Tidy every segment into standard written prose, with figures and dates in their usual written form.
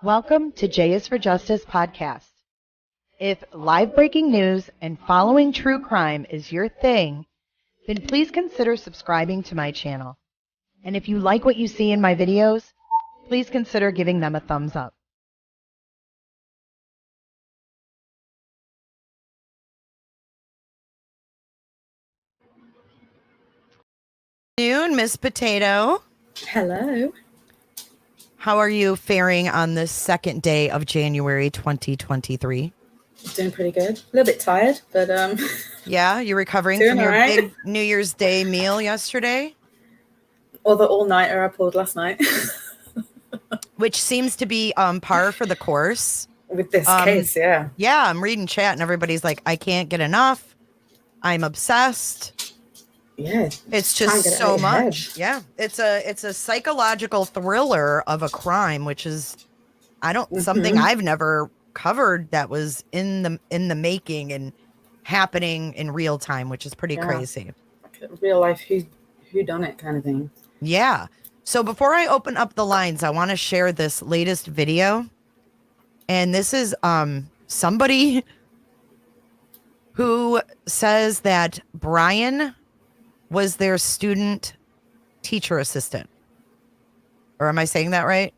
Welcome to J is for Justice podcast. If live breaking news and following true crime is your thing, then please consider subscribing to my channel. And if you like what you see in my videos, please consider giving them a thumbs up. Good afternoon, Miss Potato. Hello. How are you faring on this second day of January 2023? Doing pretty good. A little bit tired, but Yeah, you're recovering Doing from your alright. big New Year's Day meal yesterday, or the all-nighter I pulled last night which seems to be par for the course. with this case, yeah. Yeah, I'm reading chat and everybody's like, I can't get enough. I'm obsessed. Yeah. It's try and just get it so out of your head. much. Yeah, it's a psychological thriller of a crime, which is something I've never covered that was in the making and happening in real time, which is pretty crazy. Like a real life who done it kind of thing. Yeah. So before I open up the lines, I want to share this latest video. And this is somebody who says that Bryan was their student teacher assistant. Or am I saying that right?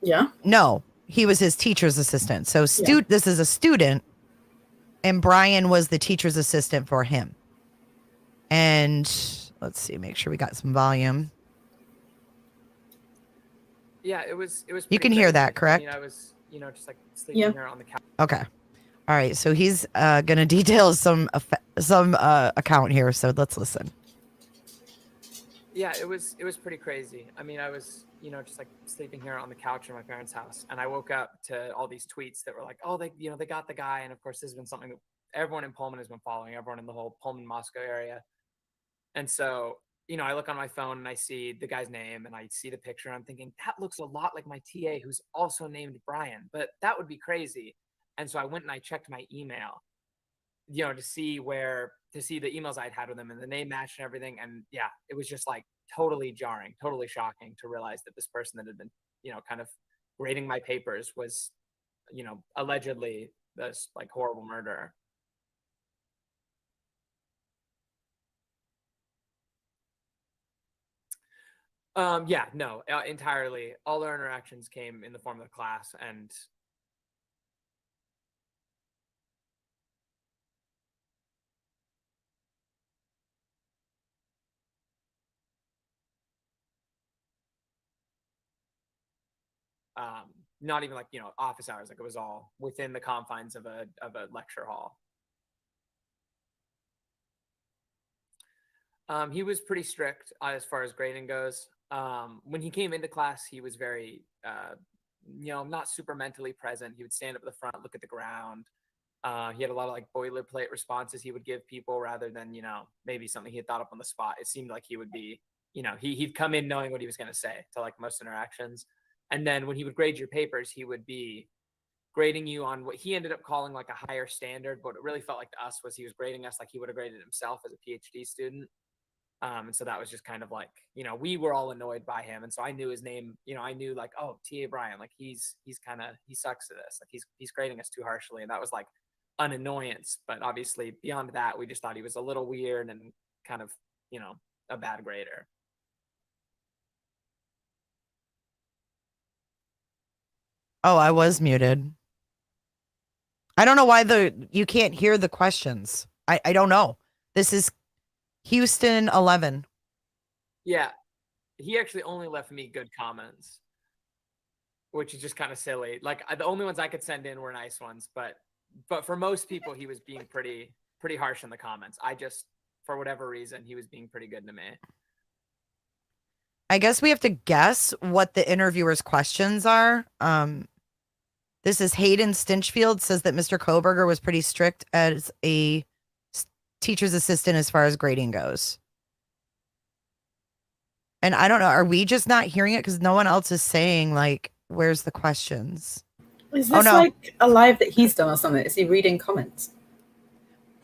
Yeah. No, he was his teacher's assistant. So this is a student, and Bryan was the teacher's assistant for him. And let's see, make sure we got some volume. Yeah, it was. You can hear that, correct? I mean, I was, just like sleeping here on the couch. Okay. All right. So he's going to detail some account here. So let's listen. Yeah, it was pretty crazy. I mean, I was, just like sleeping here on the couch in my parents' house, and I woke up to all these tweets that were like, oh, they got the guy. And of course, this has been something that everyone in Pullman has been following, everyone in the whole Pullman, Moscow area. And so, I look on my phone and I see the guy's name and I see the picture. And I'm thinking, that looks a lot like my TA who's also named Bryan, but that would be crazy. And so I went and I checked my email, to see the emails I'd had with him, and the name matched and everything. And yeah, it was just like totally jarring, totally shocking to realize that this person that had been, kind of grading my papers was, allegedly this like horrible murderer. Entirely. All our interactions came in the form of the class, and not even like, office hours. Like it was all within the confines of a lecture hall. He was pretty strict as far as grading goes. When he came into class, he was very, not super mentally present. He would stand up at the front, look at the ground. He had a lot of like boilerplate responses he would give people rather than, maybe something he had thought up on the spot. It seemed like he would be, he'd come in knowing what he was going to say to like most interactions. And then when he would grade your papers, he would be grading you on what he ended up calling like a higher standard. But what it really felt like to us was he was grading us like he would have graded himself as a PhD student. And so that was just kind of like, we were all annoyed by him. And so I knew his name, I knew like, oh, TA Bryan, like he sucks at this. Like he's grading us too harshly. And that was like an annoyance. But obviously beyond that, we just thought he was a little weird and kind of, a bad grader. Oh, I was muted. I don't know why you can't hear the questions. I don't know. This is Houston 11. Yeah. He actually only left me good comments, which is just kind of silly. Like the only ones I could send in were nice ones, but for most people, he was being pretty harsh in the comments. For whatever reason, he was being pretty good to me. I guess we have to guess what the interviewer's questions are. This is Hayden Stinchfield says that Mr. Kohberger was pretty strict as a teacher's assistant as far as grading goes. And I don't know, are we just not hearing it because no one else is saying like, where's the questions? Is this like a live that he's done or something? Is he reading comments?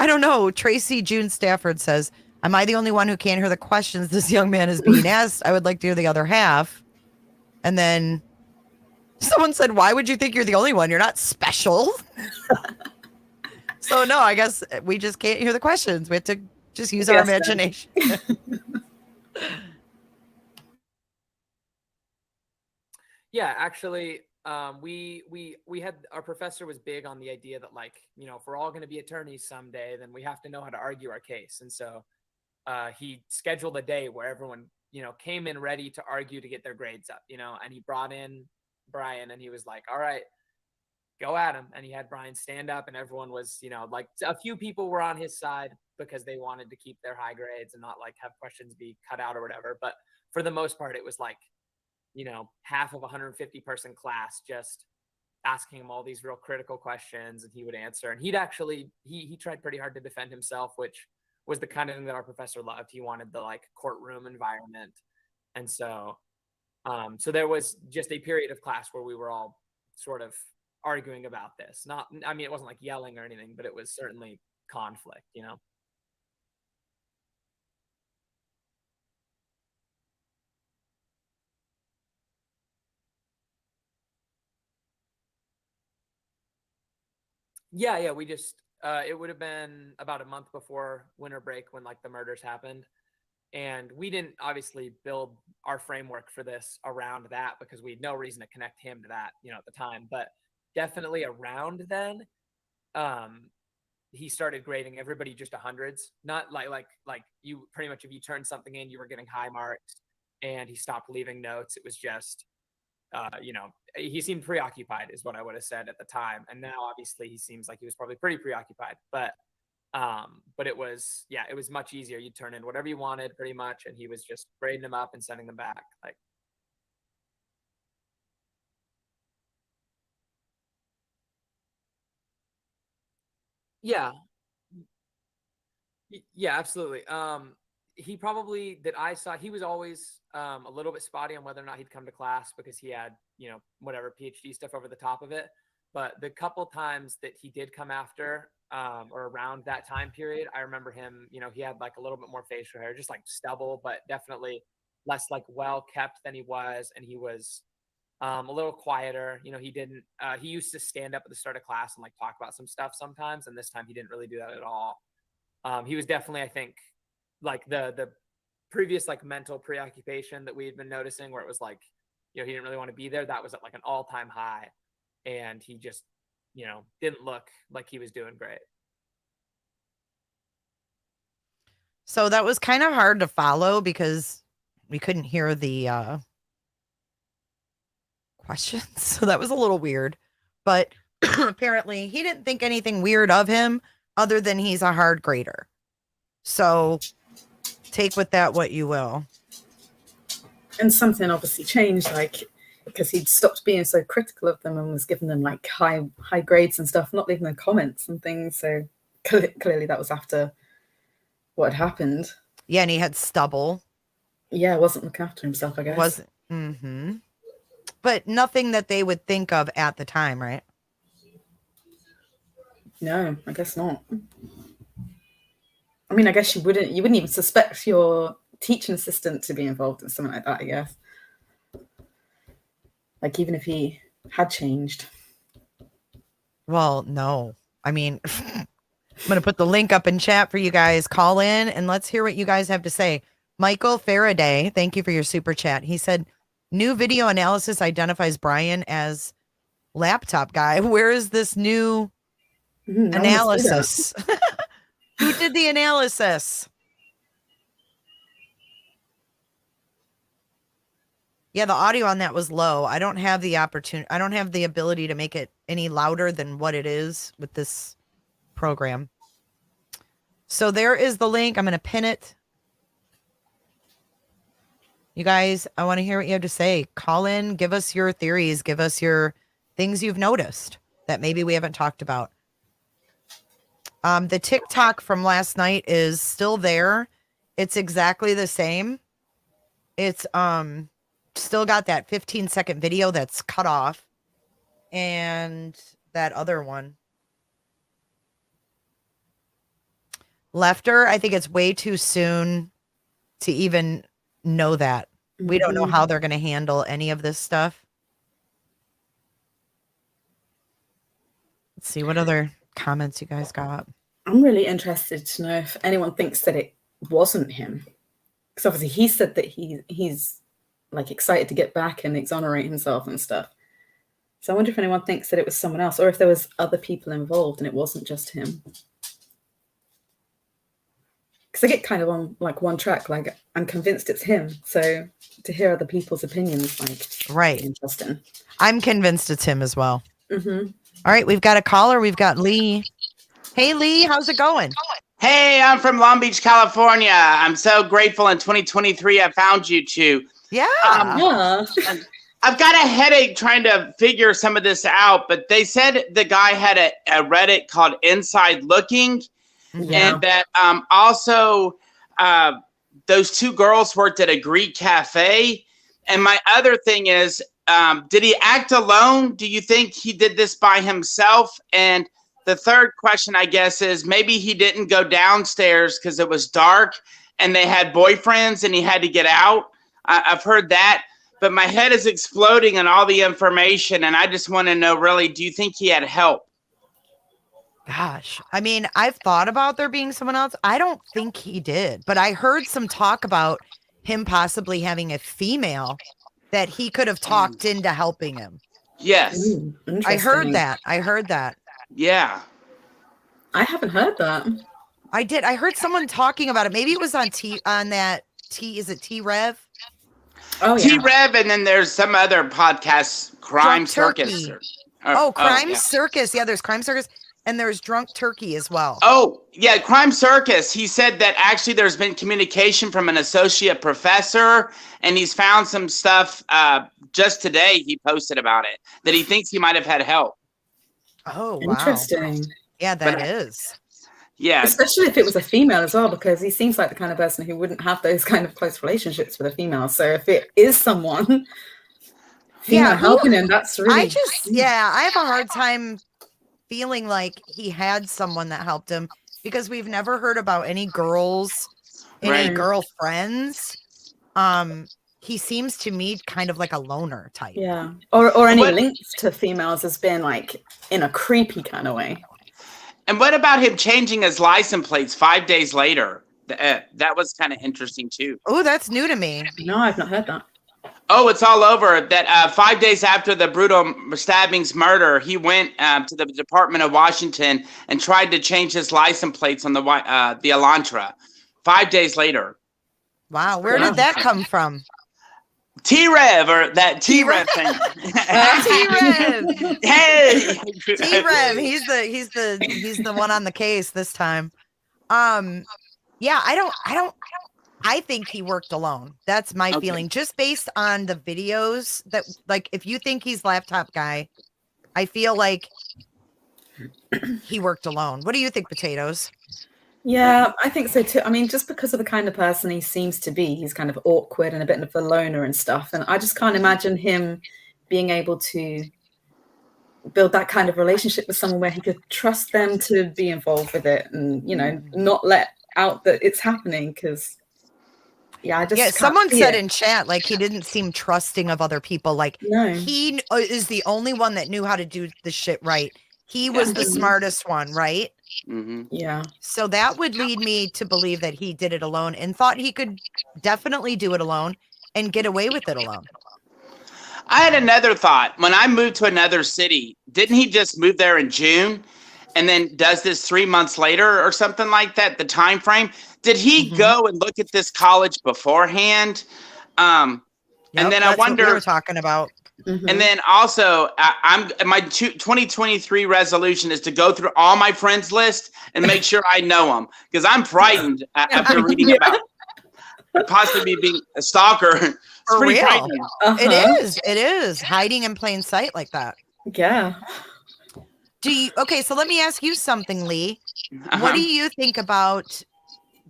I don't know. Tracy June Stafford says, am I the only one who can't hear the questions this young man is being asked? I would like to hear the other half. And then Someone said, why would you think you're the only one? You're not special. So no, I guess we just can't hear the questions. We have to just use our imagination. Yeah, actually, we had, our professor was big on the idea that, like, you know, if we're all going to be attorneys someday, then we have to know how to argue our case. And so he scheduled a day where everyone, you know, came in ready to argue to get their grades up, you know, and he brought in Bryan and he was like, all right, go at him. And he had Bryan stand up, and everyone was, you know, like, a few people were on his side because they wanted to keep their high grades and not like have questions be cut out or whatever. But for the most part, it was like, you know, half of a 150-person class just asking him all these real critical questions, and he would answer. And he'd actually, he tried pretty hard to defend himself, which was the kind of thing that our professor loved. He wanted the, like, courtroom environment. And so, so there was just a period of class where we were all sort of arguing about this. Not, I mean, it wasn't like yelling or anything, but it was certainly conflict, you know? Yeah, we just it would have been about a month before winter break when, like, the murders happened. And we didn't obviously build our framework for this around that because we had no reason to connect him to that, you know, at the time. But definitely around then, um, he started grading everybody just hundreds. Not like you pretty much, if you turned something in, you were getting high marks. And he stopped leaving notes. It was just you know, he seemed preoccupied is what I would have said at the time. And now obviously he seems like he was probably pretty preoccupied, but it was, yeah, it was much easier. You'd turn in whatever you wanted pretty much. And he was just grading them up and sending them back. Like, yeah, yeah, absolutely. He probably, that I saw, he was always a little bit spotty on whether or not he'd come to class because he had, you know, whatever PhD stuff over the top of it. But the couple times that he did come after or around that time period, I remember him, you know, he had like a little bit more facial hair, just like stubble, but definitely less like well kept than he was. And he was a little quieter. You know, he didn't, he used to stand up at the start of class and like talk about some stuff sometimes. And this time he didn't really do that at all. He was definitely, I think, like the previous like mental preoccupation that we had been noticing, where it was like, you know, he didn't really want to be there. That was at like an all-time high, and he just, you know, didn't look like he was doing great. So that was kind of hard to follow because we couldn't hear the questions. So that was a little weird. But apparently he didn't think anything weird of him other than he's a hard grader. So take with that what you will. And something obviously changed, like, because he'd stopped being so critical of them and was giving them like high grades and stuff, not leaving them comments and things. So clearly that was after what had happened. Yeah, and he had stubble. Yeah, wasn't looking after himself, I guess. Wasn't. Mm-hmm. But nothing that they would think of at the time, right? No, I guess not. I mean, I guess you wouldn't even suspect your teaching assistant to be involved in something like that, I guess. Like, even if he had changed. Well, no. I mean, I'm going to put the link up in chat for you guys. Call in and let's hear what you guys have to say. Michael Faraday, thank you for your super chat. He said, new video analysis identifies Bryan as laptop guy. Where is this new analysis? Who did the analysis? Yeah, the audio on that was low. I don't have the opportunity. I don't have the ability to make it any louder than what it is with this program. So there is the link. I'm going to pin it. You guys, I want to hear what you have to say. Call in, give us your theories, give us your things you've noticed that maybe we haven't talked about. The TikTok from last night is still there. It's exactly the same. It's still got that 15-second video that's cut off and that other one. Lefter, I think it's way too soon to even know that. We don't know how they're going to handle any of this stuff. Let's see what other comments you guys got. I'm really interested to know if anyone thinks that it wasn't him. Because obviously he said that he's like excited to get back and exonerate himself and stuff. So I wonder if anyone thinks that it was someone else or if there was other people involved and it wasn't just him. Because I get kind of on like one track, like I'm convinced it's him. So to hear other people's opinions, like Right. interesting. I'm convinced it's him as well. Mm-hmm. All right, we've got a caller. We've got Lee. Hey, Lee, how's it going? Hey, I'm from Long Beach, California. I'm so grateful in 2023 I found you two. Yeah. Yeah. I've got a headache trying to figure some of this out, but they said the guy had a Reddit called Inside Looking, Yeah. and that also those two girls worked at a Greek cafe. And my other thing is, did he act alone? Do you think he did this by himself? And the third question, I guess, is maybe he didn't go downstairs because it was dark and they had boyfriends and he had to get out. I've heard that, but my head is exploding on all the information. And I just want to know, really, do you think he had help? Gosh, I mean, I've thought about there being someone else. I don't think he did, but I heard some talk about him possibly having a female that he could have talked into helping him. Yes. Ooh, I heard interesting. that. I heard that. Yeah. I haven't heard that. I did. I heard someone talking about it. Maybe it was on that T. Is it T-Rev? Oh yeah. T-Rev, and then there's some other podcast, Crime Drunk Circus. Turkey. Crime yeah. Circus. Yeah, there's Crime Circus, and there's Drunk Turkey as well. Oh, yeah, Crime Circus. He said that actually there's been communication from an associate professor, and he's found some stuff just today. He posted about it, that he thinks he might have had help. Oh, wow. Interesting. Yeah, that is. Yeah. Especially if it was a female as well, because he seems like the kind of person who wouldn't have those kind of close relationships with a female. So if it is someone female helping him, that's really I have a hard time feeling like he had someone that helped him because we've never heard about any girls, any Right. girlfriends. He seems to me kind of like a loner type. Yeah. Or any What- links to females has been like in a creepy kind of way. And what about him changing his license plates 5 days later? That was kind of interesting, too. Oh, that's new to me. No, I've not heard that. Oh, it's all over. That 5 days after the brutal stabbings murder, he went to the Department of Washington and tried to change his license plates on the Elantra. 5 days later. Wow, where did that come from? T-Rev, or that T-Rev thing. T-Rev. Hey. T-Rev, he's the one on the case this time. Yeah, I think he worked alone. That's my feeling. Just based on the videos that, like, if you think he's laptop guy, I feel like he worked alone. What do you think, Potatoes? Yeah, I think so too. I mean, just because of the kind of person he seems to be, he's kind of awkward and a bit of a loner and stuff. And I just can't imagine him being able to build that kind of relationship with someone where he could trust them to be involved with it and, you know, not let out that it's happening. Because, yeah, I just can't someone see said it. in chat, like, he didn't seem trusting of other people. Like, No. he is the only one that knew how to do the shit right. He was the smartest one, right? Mm-hmm. Yeah. So that would lead me to believe that he did it alone and thought he could definitely do it alone and get away with it alone. I had another thought. When I moved to another city, didn't he just move there in June and then does this 3 months later or something like that, the time frame? Did he go and look at this college beforehand? And then I wonder, what we were talking about. Mhm. and then also my 2023 resolution is to go through all my friends list and make sure I know them, because I'm frightened after reading about possibly being a stalker. It's For pretty real. frightening. Uh-huh. It is hiding in plain sight like that. Yeah. Okay, so let me ask you something, Lee. Uh-huh. What do you think about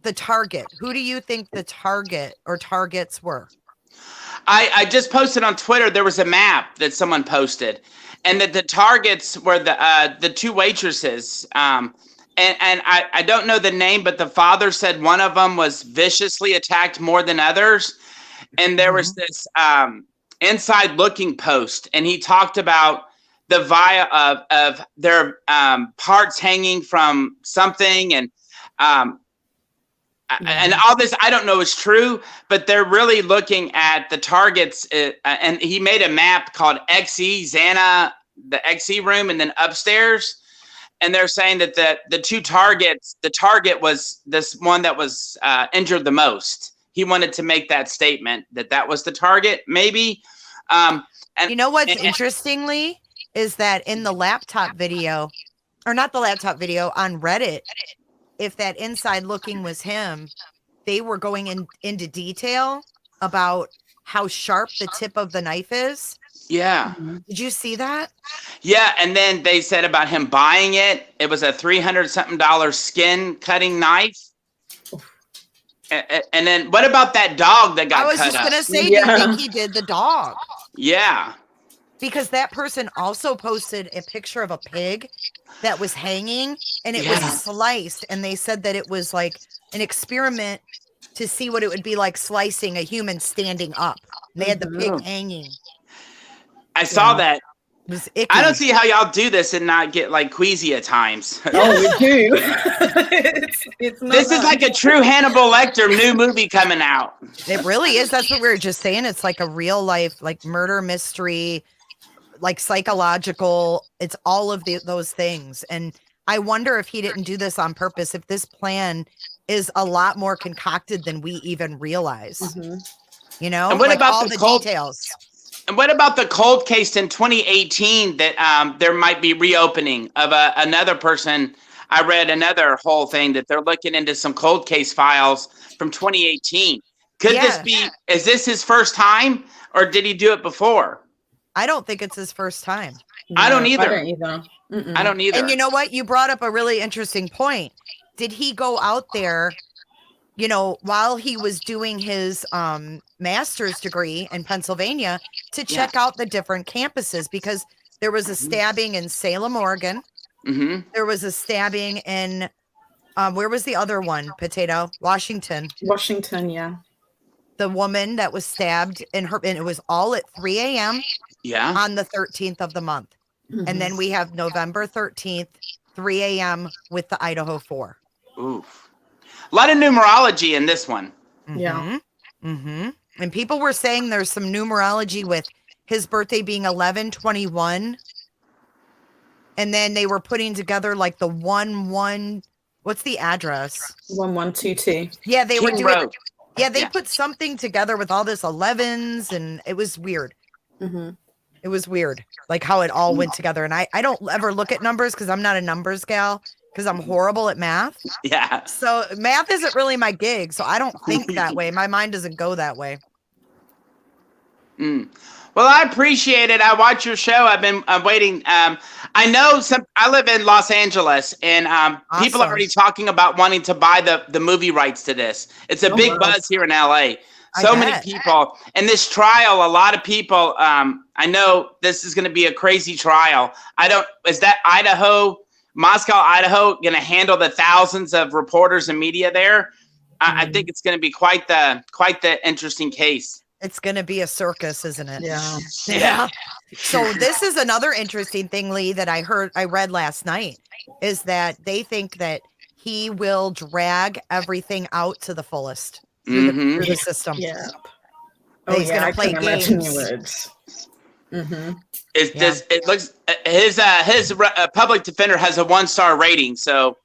the target? Who do you think the target or targets were? I just posted on Twitter, there was a map that someone posted, and that the targets were the two waitresses. And I don't know the name, but the father said one of them was viciously attacked more than others. And there was this inside looking post, and he talked about the via of their parts hanging from something, and all this I don't know is true, but they're really looking at the targets. And he made a map called XE Xana, the XE room, and then upstairs. And they're saying that the two targets, the target was this one that was injured the most. He wanted to make that statement that was the target, maybe. And you know what's interestingly is that in the laptop video, or not the laptop video, on Reddit, if that inside looking was him, they were going into detail about how sharp the tip of the knife is. Yeah. Did you see that? Yeah, and then they said about him buying it. It was a $300-something skin cutting knife. And then what about that dog that got cut up? I was just gonna say, do you think he did the dog? Yeah. Because that person also posted a picture of a pig that was hanging, and it was sliced, and they said that it was like an experiment to see what it would be like slicing a human standing up. They had the pig hanging. I saw that. It was icky. I don't see how y'all do this and not get like queasy at times. Oh, we do. This is like a true Hannibal Lecter new movie coming out. It really is. That's what we were just saying. It's like a real life, like murder mystery, like psychological. It's all of those things. And I wonder if he didn't do this on purpose, if this plan is a lot more concocted than we even realize. You know, and what like about all the details. And what about the cold case in 2018 that there might be reopening of another person? I read another whole thing that they're looking into some cold case files from 2018. Could is this his first time, or did he do it before? I don't think it's his first time. No, I don't either. I don't either. And you know what? You brought up a really interesting point. Did he go out there, you know, while he was doing his master's degree in Pennsylvania to check out the different campuses? Because there was a stabbing in Salem, Oregon. There was a stabbing in, where was the other one? Potato? Washington. Washington, yeah. The woman that was stabbed and it was all at 3 a.m. Yeah. on the 13th of the month. And then we have November 13th, 3 a.m. with the Idaho 4. Ooh. A lot of numerology in this one. Yeah. And people were saying there's some numerology with his birthday being 11/21. And then they were putting together like the 1-1. What's the address? 1122. Yeah, they were King doing. Road. Yeah, they put something together with all this 11s, and it was weird. It was weird, like how it all went together. And I don't ever look at numbers because I'm not a numbers gal, because I'm horrible at math. Yeah. So math isn't really my gig. So I don't think that way. My mind doesn't go that way. Well, I appreciate it. I watch your show. I'm waiting. I know I live in Los Angeles, and people are already talking about wanting to buy the movie rights to this. It's a big buzz here in LA. So many people. And this trial, a lot of people, I know this is going to be a crazy trial. Is that Moscow, Idaho, going to handle the thousands of reporters and media there? I think it's going to be quite the interesting case. It's going to be a circus, isn't it? Yeah. So this is another interesting thing, Lee, that I read last night, is that they think that he will drag everything out to the fullest through the system. Yeah. He's going to play games. It looks his public defender has a 1-star rating, so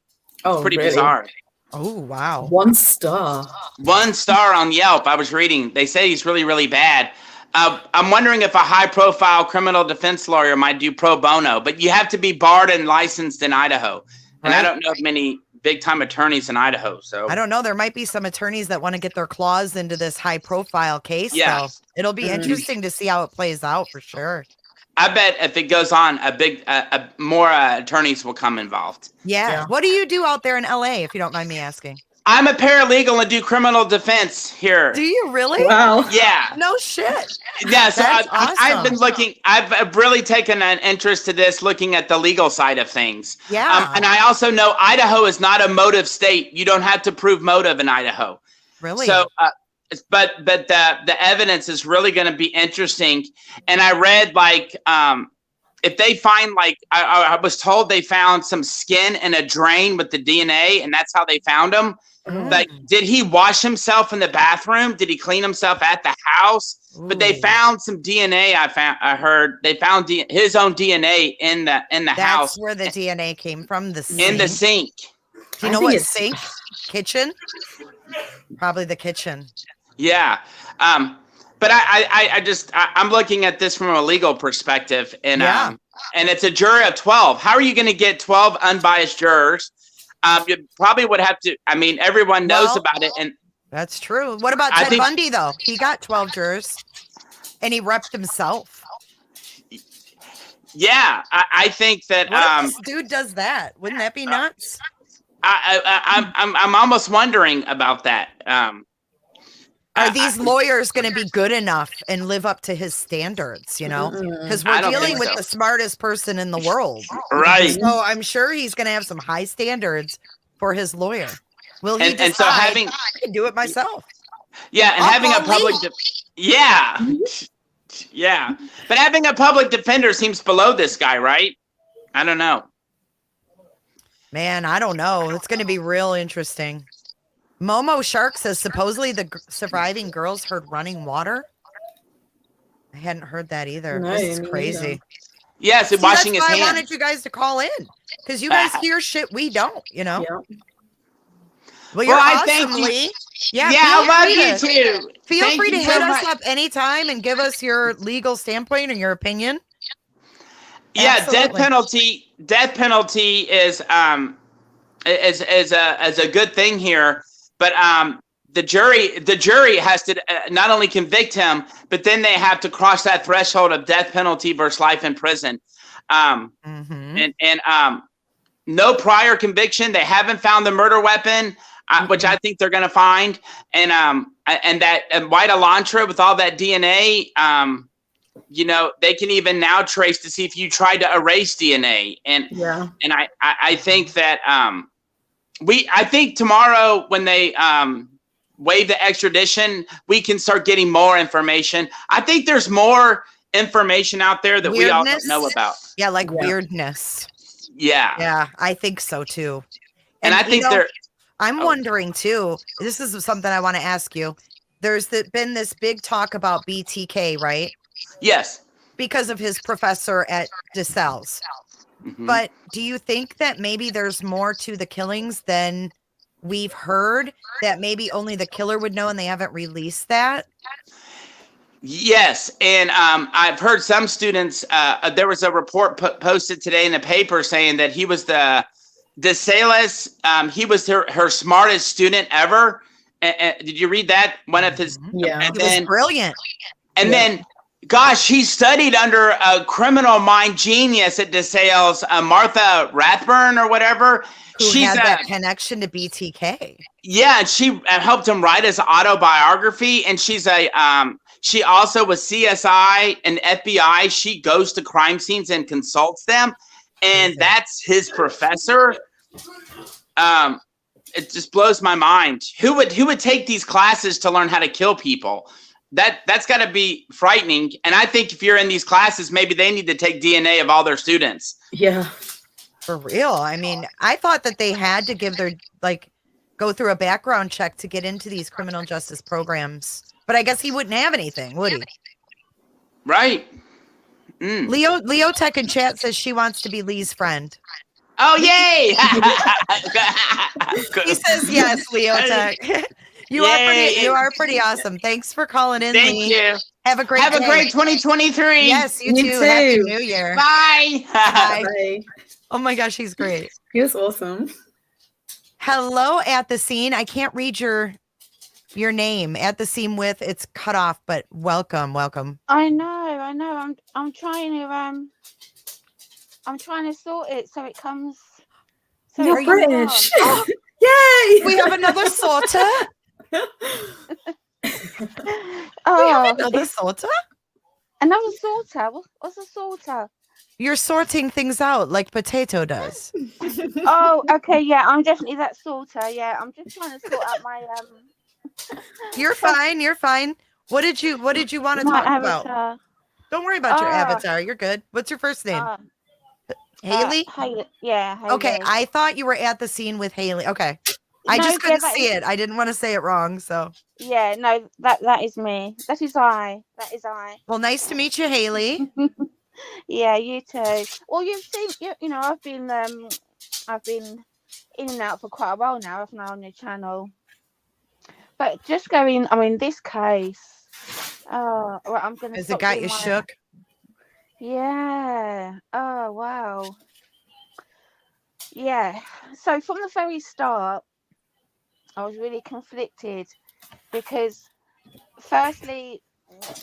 it's pretty bizarre. Oh, wow. 1 star. 1 star on Yelp. I was reading. They say he's really, really bad. I'm wondering if a high-profile criminal defense lawyer might do pro bono, but you have to be barred and licensed in Idaho. And I don't know of many big-time attorneys in Idaho. So I don't know. There might be some attorneys that want to get their claws into this high-profile case. Yeah. So it'll be interesting to see how it plays out for sure. I bet if it goes on, more attorneys will come involved. Yeah. What do you do out there in LA, if you don't mind me asking? I'm a paralegal and do criminal defense here. Do you really? Wow. Yeah. No shit. Yeah. So That's I've been looking. I've really taken an interest to this, looking at the legal side of things. Yeah. And I also know Idaho is not a motive state. You don't have to prove motive in Idaho. Really? So, but the evidence is really going to be interesting. And I read if they find like I was told they found some skin in a drain with the DNA, and that's how they found him. Like, did he wash himself in the bathroom? Did he clean himself at the house? But they found some DNA. I heard they found his own DNA in the That's house. where the DNA came from. The sink. In the sink. Do you know what sink? Kitchen? Probably the kitchen. Yeah. But I'm looking at this from a legal perspective, and it's a jury of 12. How are you going to get 12 unbiased jurors? You probably would have to. I mean, everyone knows about it, and that's true. What about Ted Bundy though? He got 12 jurors, and he repped himself. Yeah, I think that. What if this dude does that? Wouldn't that be nuts? I'm almost wondering about that. Are these lawyers going to be good enough and live up to his standards, you know? Because we're dealing with the smartest person in the world. Right. So I'm sure he's going to have some high standards for his lawyer. Will he decide, and so having, I can do it myself? Yeah, and having a public... Yeah. But having a public defender seems below this guy, right? I don't know. Man, I don't know. It's going to be real interesting. Momo Shark says supposedly the surviving girls heard running water. I hadn't heard that either. No, this is crazy. Yes, and washing his hands. I wanted you guys to call in because you guys hear shit we don't, you know. Yeah. Well, you're awesome, thank you. Lee. Yeah, I love you too. Feel free to hit us up anytime and give us your legal standpoint and your opinion. Yeah, Absolutely. death penalty is a good thing here. But the jury has to not only convict him, but then they have to cross that threshold of death penalty versus life in prison. And no prior conviction. They haven't found the murder weapon, which I think they're going to find. And White Elantra with all that DNA, you know, they can even now trace to see if you tried to erase DNA. And I think that I think tomorrow when they waive the extradition, we can start getting more information. I think there's more information out there that we all don't know about. Yeah, like weirdness. Yeah. Yeah, I think so too. And I think I'm wondering too, this is something I want to ask you. There's been this big talk about BTK, right? Yes. Because of his professor at DeSales. But do you think that maybe there's more to the killings than we've heard, that maybe only the killer would know and they haven't released that? Yes. And I've heard some students, there was a report posted today in the paper saying that he was DeSales, he was her smartest student ever. Did you read that? One of his... Yeah. He was brilliant. And then... Gosh, he studied under a criminal mind genius at DeSales, Martha Rathburn or whatever. Who had that connection to BTK. Yeah, and she helped him write his autobiography. And she also was CSI and FBI. She goes to crime scenes and consults them. And that's his professor. It just blows my mind. Who would take these classes to learn how to kill people? That's got to be frightening. And I think if you're in these classes, maybe they need to take DNA of all their students. Yeah. For real. I mean, I thought that they had to give go through a background check to get into these criminal justice programs. But I guess he wouldn't have anything, would he? Right. Leo Tech in chat says she wants to be Lee's friend. Oh, yay! He says yes, Leo Tech. You are pretty awesome. Thanks for calling in. Thank Lee. you. Have a great 2023. Yes, you too. Happy New Year. Bye. Bye. Oh my gosh, he's great. He was awesome. Hello at the scene. I can't read your name. At the scene with it's cut off, but welcome. I know. I'm trying to sort it so it comes. So You're British. Yay! We have another sorter. Another sorter? Another sorter? What's a sorter? You're sorting things out like Potato does. Oh, okay, yeah, I'm definitely that sorter. Yeah, I'm just trying to sort out my You're fine. What did you want to talk about? Don't worry about your Ah, avatar. You're good. What's your first name? Haley? Haley. Yeah, Haley. Okay, I thought you were at the scene with Haley. Okay. I No, just yeah, couldn't that see is- it. I didn't want to say it wrong, so. Yeah, no, that is me. That is I. That is I. Well, nice to meet you, Haley. Yeah, you too. Well, you've seen, you know, I've been in and out for quite a while now, haven't I, on your channel? But just going, I mean, this case. Oh, well, I'm gonna Has it stop got doing you my. shook? Yeah. Oh wow. Yeah. So from the very start, I was really conflicted because, firstly,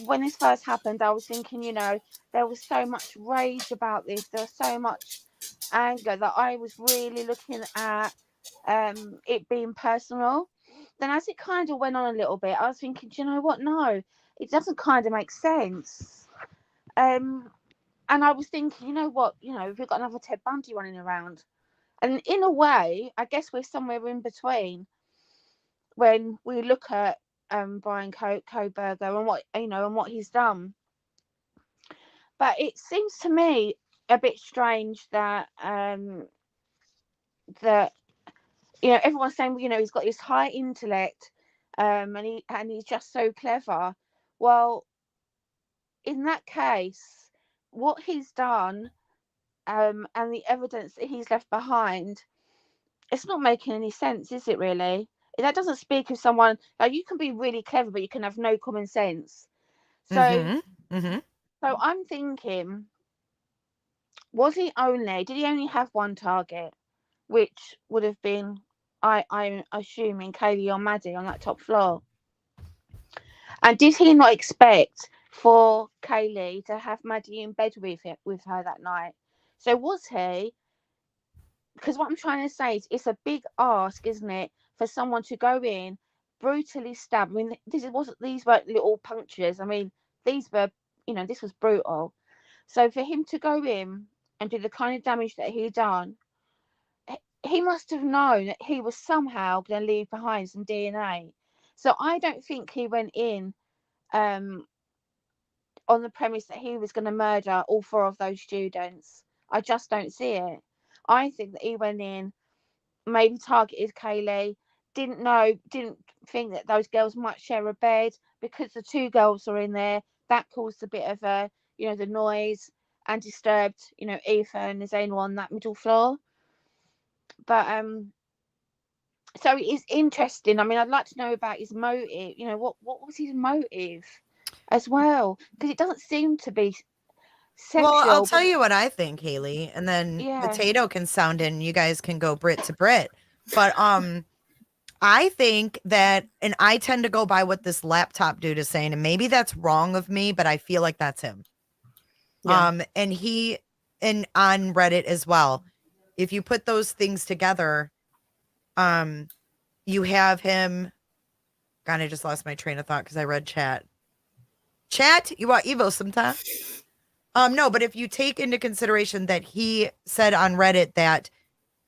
when this first happened, I was thinking, you know, there was so much rage about this. There was so much anger that I was really looking at it being personal. Then as it kind of went on a little bit, I was thinking, do you know what? No, it doesn't kind of make sense. And I was thinking, you know what? You know, we've got another Ted Bundy running around. And in a way, I guess we're somewhere in between when we look at Bryan Kohberger and what he's done. But it seems to me a bit strange that that everyone's saying, he's got this high intellect, and he's just so clever. Well, in that case, what he's done, and the evidence that he's left behind, it's not making any sense, is it really? That doesn't speak of someone. Like, you can be really clever, but you can have no common sense. So, so I'm thinking, did he only have one target, which would have been, I'm assuming, Kaylee or Maddie on that top floor? And did he not expect for Kaylee to have Maddie in bed with her that night? So was he? Because what I'm trying to say is, it's a big ask, isn't it, for someone to go in, brutally stab. I mean, these weren't little punctures. I mean, these were, this was brutal. So for him to go in and do the kind of damage that he done, he must have known that he was somehow going to leave behind some DNA. So I don't think he went in on the premise that he was going to murder all 4 of those students. I just don't see it. I think that he went in, maybe targeted Kaylee, didn't think that those girls might share a bed, because the 2 girls are in there. That caused a bit of the noise, and disturbed, Ethan and Zainul on that middle floor. But so it is interesting. I mean, I'd like to know about his motive. What was his motive as well? Because it doesn't seem to be sexual. Well, I'll tell you what I think, Haley, and then Yeah. Potato can sound in. You guys can go Brit to Brit. But I think that, and I tend to go by what this laptop dude is saying, and maybe that's wrong of me, but I feel like that's him. Yeah. And on Reddit as well, if you put those things together, you have him. God, I just lost my train of thought because I read chat. Chat, you want Evo sometime? No, but if you take into consideration that he said on Reddit that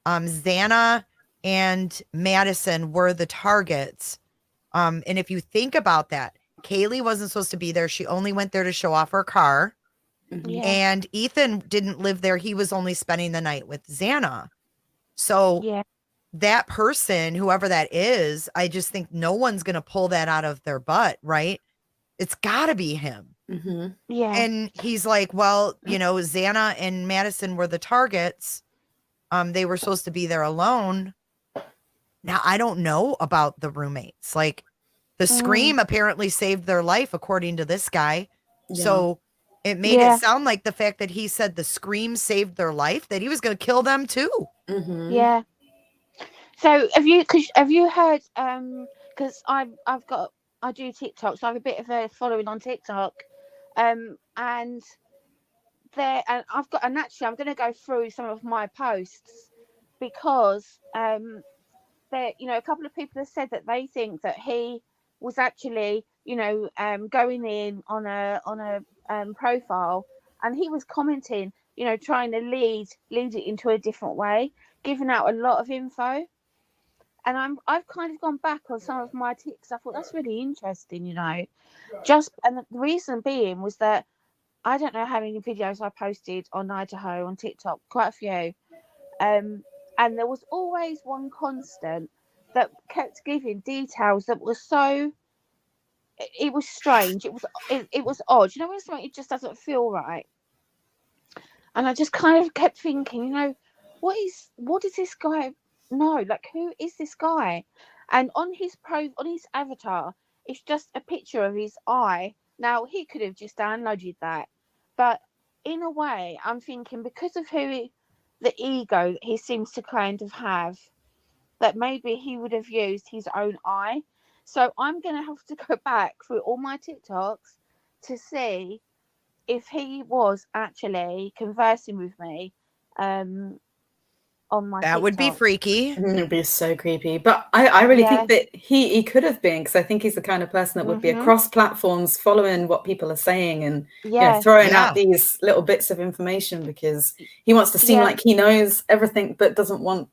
Xana and Madison were the targets, and if you think about that, Kaylee wasn't supposed to be there. She only went there to show off her car. Yeah. And Ethan didn't live there. He was only spending the night with Xana. So that person, whoever that is, I just think no one's going to pull that out of their butt, right? It's got to be him. Mm-hmm. Yeah. And he's like, well, Xana and Madison were the targets. They were supposed to be there alone. Now, I don't know about the roommates. Like, the scream apparently saved their life, according to this guy. Yeah. So it made it sound like the fact that he said the scream saved their life, that he was going to kill them too. Mm-hmm. Yeah. So have you heard? Because I do TikTok, so I have a bit of a following on TikTok, and actually I'm going to go through some of my posts, because there, a couple of people have said that they think that he was actually, going in on a profile, and he was commenting, trying to lead it into a different way, giving out a lot of info. And I've kind of gone back on some of my ticks. I thought that's really interesting, and the reason being was that I don't know how many videos I posted on Idaho on TikTok, quite a few. And there was always one constant that kept giving details that was so. It was strange. It was odd. You know when something just doesn't feel right. And I just kind of kept thinking, you know, what does this guy know? Like, who is this guy? And on his avatar, it's just a picture of his eye. Now he could have just downloaded that, but in a way, I'm thinking because of the ego that he seems to kind of have, that maybe he would have used his own eye. So I'm going to have to go back through all my TikToks to see if he was actually conversing with me on my That would be TikTok. freaky. It would be so creepy. But I really think that he could have been, because I think he's the kind of person that would be across platforms following what people are saying and you know, throwing out these little bits of information because he wants to seem like he knows everything but doesn't want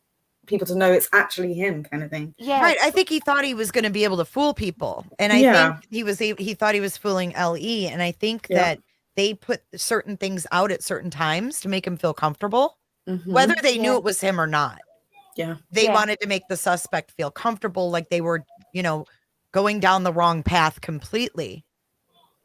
people to know it's actually him, kind of thing. Right. I think he thought he was going to be able to fool people. And I think he thought he was fooling LE. And I think that they put certain things out at certain times to make him feel comfortable, whether they knew it was him or not. Yeah. They wanted to make the suspect feel comfortable, like they were, you know, going down the wrong path completely.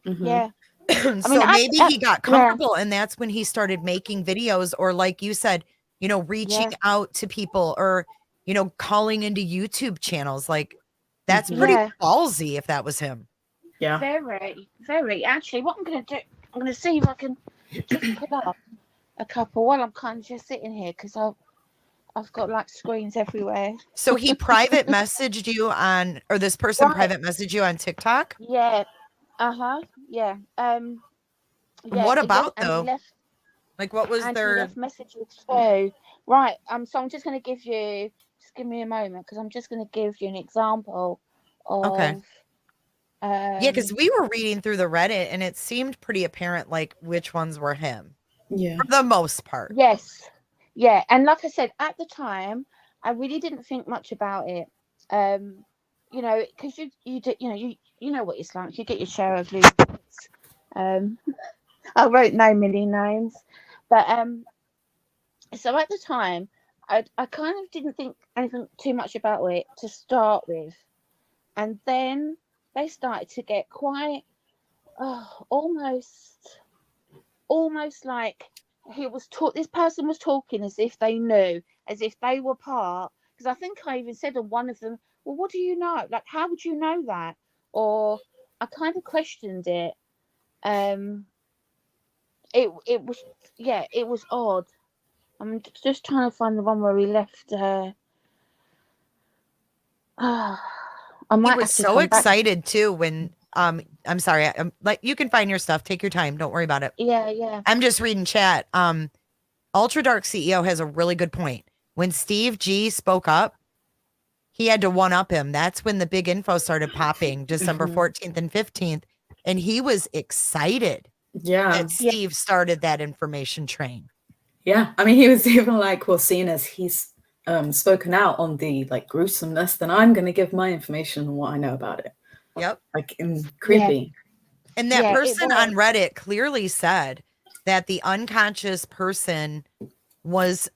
Yeah. So maybe he got comfortable and that's when he started making videos, or like you said, you know, reaching out to people, or, you know, calling into YouTube channels. Like that's pretty ballsy if that was him. Yeah. Very, very. Actually, what I'm going to do, I'm going to see if I can just put up a couple while I'm kind of just sitting here, because I've got like screens everywhere. So he private messaged you on, or this person private messaged you on TikTok? Yeah. Yeah. What about though? Like what was their left messages too? Right. So I'm just going to give you, just give me a moment, because I'm just going to give you an example of. Yeah, because we were reading through the Reddit and it seemed pretty apparent like which ones were him. Yeah. For the most part. Yes. Yeah. And like I said, at the time, I really didn't think much about it. You know, because you know what it's like. You get your share of loose. I won't name any names, but so at the time, I kind of didn't think anything too much about it to start with, and then they started to get quite almost like this person was talking as if they knew, as if they were part, because I think I even said on one of them, well, what do you know, like how would you know that? Or I kind of questioned it. It was odd. I'm just trying to find the one where he left. I might he was so excited too when I'm sorry, I'm like, you can find your stuff, take your time, don't worry about it. Yeah. I'm just reading chat. Ultra Dark CEO has a really good point. When Steve G spoke up, he had to one up him. That's when the big info started popping, December 14th and 15th, and he was excited. Yeah. That Steve started that information train. Yeah. I mean, he was even like, well, seeing as he's spoken out on the like gruesomeness, then I'm going to give my information on what I know about it. Yep. Like creepy. Yeah. And that person on Reddit clearly said that the unconscious person was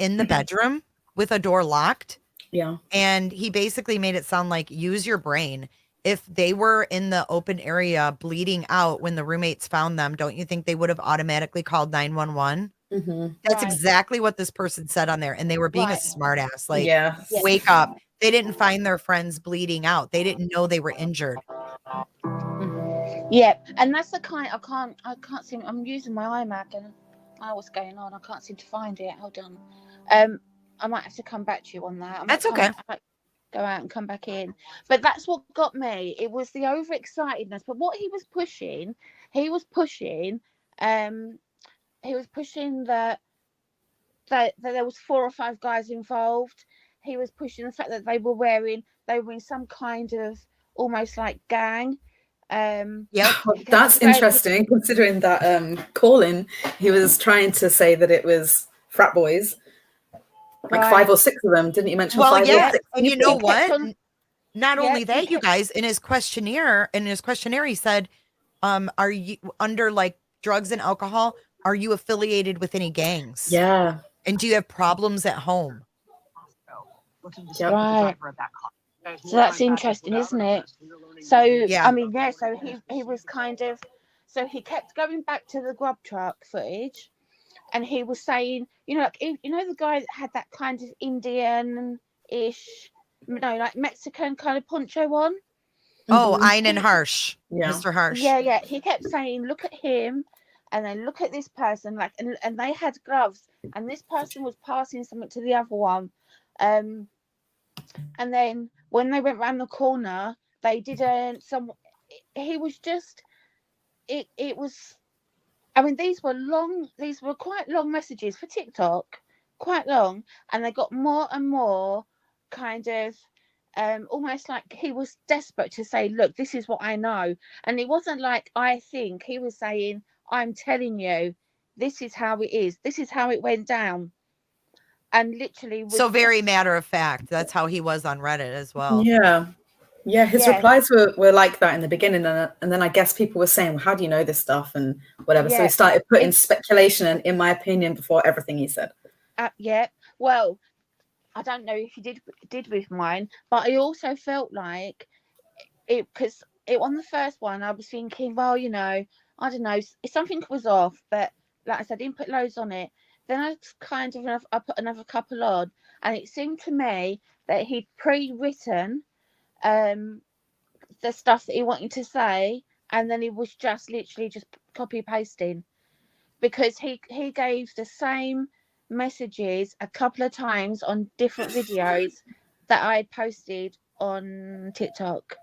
in the bedroom with a door locked. Yeah. And he basically made it sound like, use your brain. If they were in the open area bleeding out when the roommates found them, don't you think they would have automatically called 911? That's exactly what this person said on there. And they were being a smart ass. Like, wake up. They didn't find their friends bleeding out. They didn't know they were injured. Yeah. And that's the kind, I can't seem, I'm using my iMac and what's going on? I can't seem to find it. Hold on. I might have to come back to you on that. That's okay. I might go out and come back in. But that's what got me. It was the overexcitedness. But what he was pushing that there was 4 or 5 guys involved. He was pushing the fact that they were in some kind of almost like gang. That's interesting, considering that calling, he was trying to say that it was frat boys. Like 5 or 6 of them, didn't you mention? Well, 5 or 6? And you know what? Not only that, you guys, in his questionnaire, he said, are you under like drugs and alcohol, are you affiliated with any gangs? Yeah. And do you have problems at home? Yep. Right. So that's interesting, isn't it? So Yeah. I mean, yeah. So he was kind of, so he kept going back to the grub truck footage, and he was saying, like the guy that had that kind of Indian-ish, like Mexican kind of poncho on. Oh, Mhm. Einen Harsh. Yeah. Mr. Harsh. Yeah. He kept saying, look at him, and then look at this person, like, and they had gloves, and this person was passing something to the other one, and then when they went round the corner, they didn't. He was just. It was. I mean, these were quite long messages for TikTok, quite long, and they got more and more kind of almost like he was desperate to say, look, this is what I know. And it wasn't like, I think. He was saying, I'm telling you, this is how it is. This is how it went down. And literally was So very matter of fact. That's how he was on Reddit as well. Yeah, his Yeah. replies were like that in the beginning, and then I guess people were saying, well, how do you know this stuff and whatever. So Yeah. he started putting speculation and in my opinion before everything he said. Yeah. Well, I don't know if you did with mine, but I also felt like it, because it on the first one I was thinking, well, I don't know, something was off, but like I said, I didn't put loads on it. Then I put another couple on, and it seemed to me that he'd pre-written the stuff that he wanted to say, and then he was just literally just copy pasting, because he gave the same messages a couple of times on different videos that I had posted on TikTok.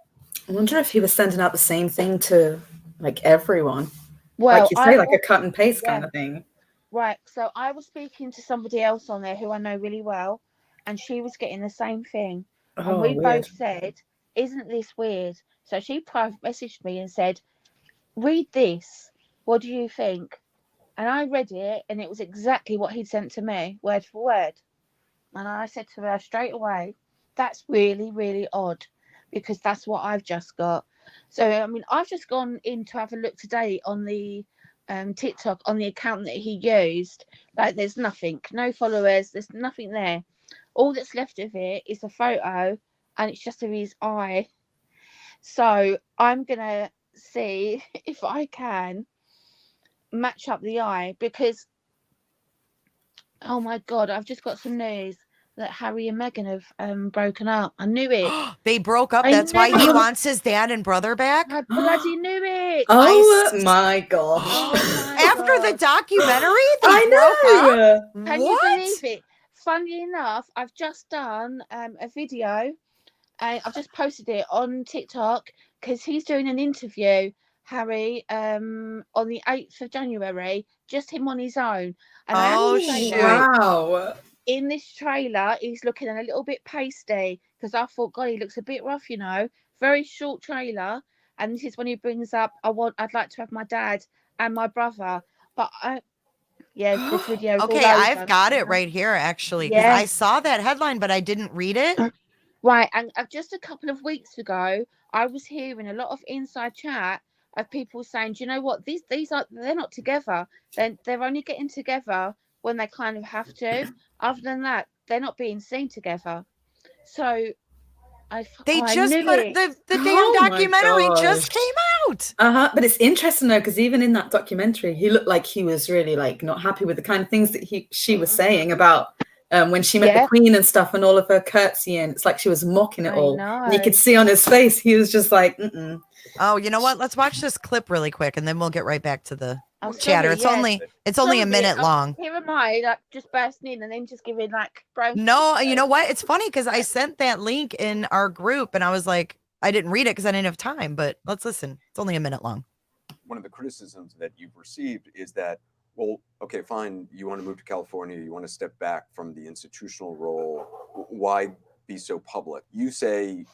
I wonder if he was sending out the same thing to like everyone. Well, like you say, like a cut and paste kind of thing. Right. So I was speaking to somebody else on there who I know really well, and she was getting the same thing. And we both said, isn't this weird? So she private messaged me and said, read this. What do you think? And I read it, and it was exactly what he'd sent to me, word for word. And I said to her straight away, that's really, really odd, because that's what I've just got. So, I mean, I've just gone in to have a look today on the TikTok, on the account that he used. Like, there's nothing, no followers, there's nothing there. All that's left of it is a photo, and it's just of his eye. So I'm going to see if I can match up the eye, because, oh my God, I've just got some news that Harry and Meghan have broken up. I knew it. They broke up. That's why he wants his dad and brother back. I bloody knew it. Oh my gosh. Oh my After the God. documentary, they I broke know. up? Can you believe it? Funnily enough, I've just done a video, and I've just posted it on TikTok, because he's doing an interview, Harry, on the 8th of January, just him on his own. And I have to say that Wow. in this trailer, he's looking a little bit pasty, because I thought, God, he looks a bit rough, very short trailer. And this is when he brings up, I'd like to have my dad and my brother. But this video is Okay, all over. I've got it right here, actually, because I saw that headline, but I didn't read it. Right, and just a couple of weeks ago, I was hearing a lot of inside chat of people saying, do you know what, they're not together. They're only getting together when they kind of have to. Other than that, they're not being seen together. So They just knew put it. the damn documentary just came out. But it's interesting though, because even in that documentary, he looked like he was really like not happy with the kind of things that she was saying about when she met the Queen and stuff, and all of her curtsying. It's like she was mocking it all. And you could see on his face, he was just like, mm-mm. Oh, you know what? Let's watch this clip really quick, and then we'll get right back to the chatter. Sorry, it's only a minute long. Here am I, like, just bursting in and then just giving like No, you know what? It's funny because I sent that link in our group, and I was like, I didn't read it because I didn't have time. But let's listen. It's only a minute long. One of the criticisms that you've received is that, well, okay, fine, you want to move to California, you want to step back from the institutional role. Why be so public? You say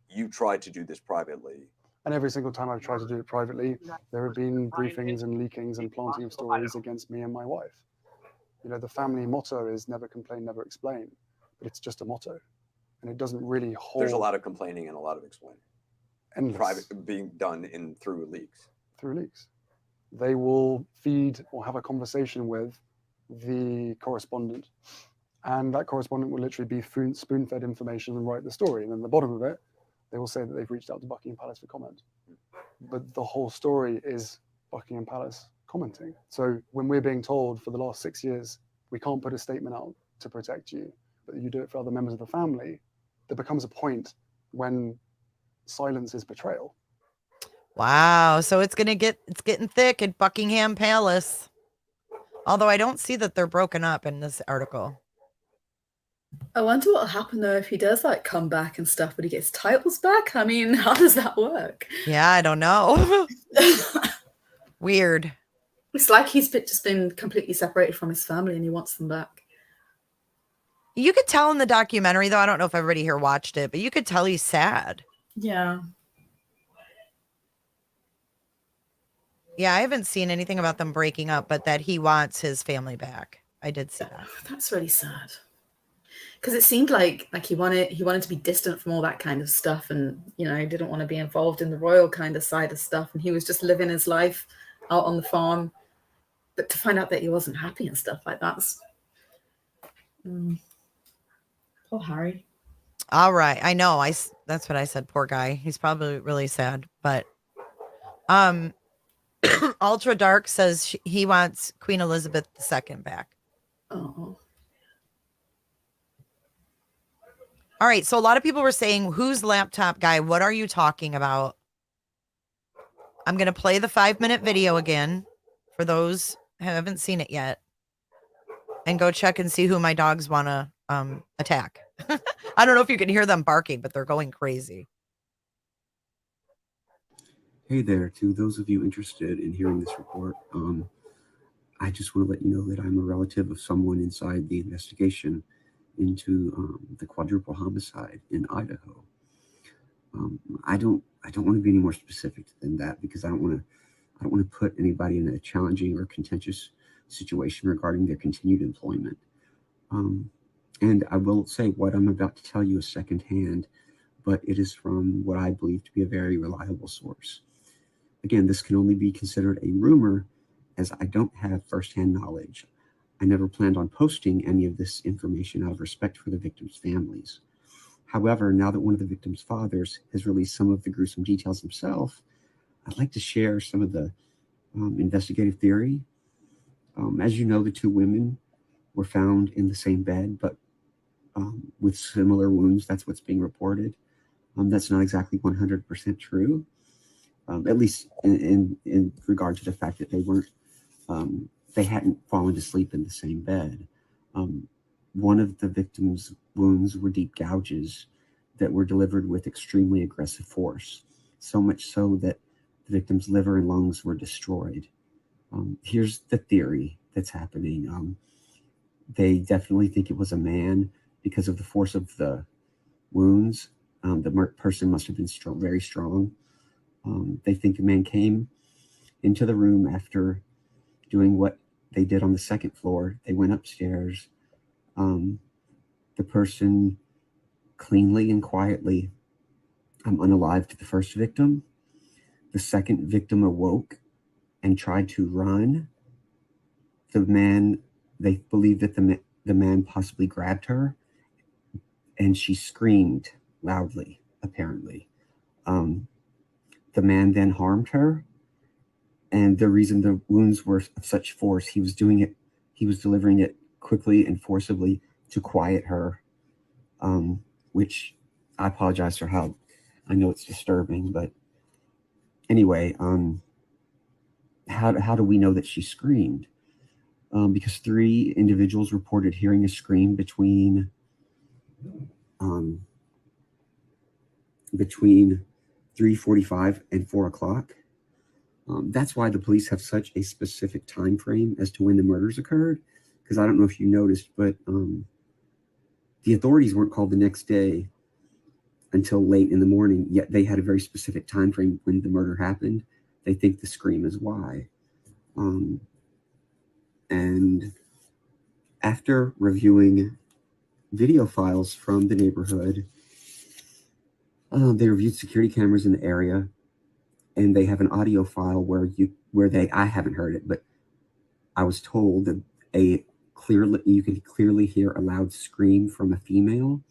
you tried to do this privately. And every single time I've tried to do it privately, there have been briefings and leakings and planting of stories against me and my wife. The family motto is never complain, never explain. But it's just a motto. And it doesn't really hold. There's a lot of complaining and a lot of explaining. Endless. Private being done through leaks. Through leaks. they will feed or have a conversation with the correspondent. And that correspondent will literally be spoon-fed information and write the story. And then at the bottom of it, they will say that they've reached out to Buckingham Palace for comment. But the whole story is Buckingham Palace commenting. So when we're being told for the last 6 years, we can't put a statement out to protect you, but you do it for other members of the family, there becomes a point when silence is betrayal. Wow. So it's getting thick at Buckingham Palace. Although I don't see that they're broken up in this article. I wonder what'll happen though if he does like come back and stuff, but he gets titles back. I mean, how does that work? Yeah, I don't know. Weird. It's like he's just been completely separated from his family and he wants them back. You could tell in the documentary, though, I don't know if everybody here watched it, but you could tell he's sad. Yeah. Yeah, I haven't seen anything about them breaking up, but that he wants his family back. I did see that. That's really sad. Because it seemed like he wanted to be distant from all that kind of stuff, and he didn't want to be involved in the royal kind of side of stuff, and he was just living his life out on the farm. But to find out that he wasn't happy and stuff like that's poor Harry. All right, I know. That's what I said. Poor guy. He's probably really sad. But Ultra Dark says he wants Queen Elizabeth II back. Oh. All right, so a lot of people were saying, who's laptop guy? What are you talking about? I'm going to play the 5-minute video again for those who haven't seen it yet. And go check and see who my dogs want to attack. I don't know if you can hear them barking, but they're going crazy. Hey there, to those of you interested in hearing this report, I just want to let you know that I'm a relative of someone inside the investigation into the quadruple homicide in Idaho. I don't want to be any more specific than that because I don't want to put anybody in a challenging or contentious situation regarding their continued employment. And I will say what I'm about to tell you is secondhand, but it is from what I believe to be a very reliable source. Again, this can only be considered a rumor as I don't have firsthand knowledge. I never planned on posting any of this information out of respect for the victims' families. However, now that one of the victims' fathers has released some of the gruesome details himself, I'd like to share some of the investigative theory. As you know, the two women were found in the same bed, but with similar wounds. That's what's being reported. That's not exactly 100% true, at least in regard to the fact that they hadn't fallen to sleep in the same bed. One of the victim's wounds were deep gouges that were delivered with extremely aggressive force, so much so that the victim's liver and lungs were destroyed. Here's the theory that's happening. They definitely think it was a man because of the force of the wounds. The person must have been very strong. They think the man came into the room after doing what they did on the second floor. They went upstairs. The person cleanly and quietly unalived the first victim. The second victim awoke and tried to run. They believe that the man possibly grabbed her and she screamed loudly, apparently. The man then harmed her. And the reason the wounds were of such force, he was delivering it quickly and forcibly to quiet her, which I apologize for how I know it's disturbing, but anyway, how do we know that she screamed? Because 3 individuals reported hearing a scream between 3:45 and 4 o'clock. That's why the police have such a specific time frame as to when the murders occurred. Because I don't know if you noticed, but the authorities weren't called the next day until late in the morning, yet they had a very specific time frame when the murder happened. They think the scream is why. And after reviewing video files from the neighborhood, they reviewed security cameras in the area, and they have an audio file where I haven't heard it, but I was told that you could clearly hear a loud scream from a female.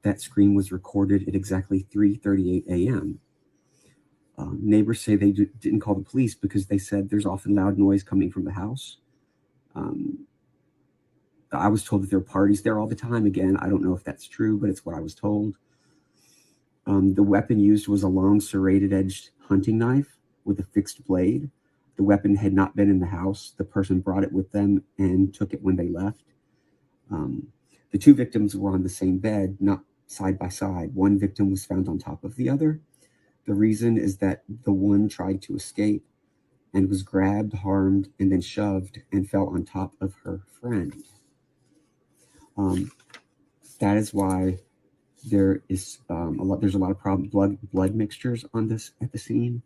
That scream was recorded at exactly 3:38 a.m. Neighbors say they didn't call the police because they said there's often loud noise coming from the house. I was told that there are parties there all the time. Again, I don't know if that's true, but it's what I was told. The weapon used was a long serrated-edged hunting knife with a fixed blade. The weapon had not been in the house. The person brought it with them and took it when they left. The two victims were on the same bed, not side by side. One victim was found on top of the other. The reason is that the one tried to escape and was grabbed, harmed, and then shoved and fell on top of her friend. That is why there is there's a lot of blood mixtures on this at the scene.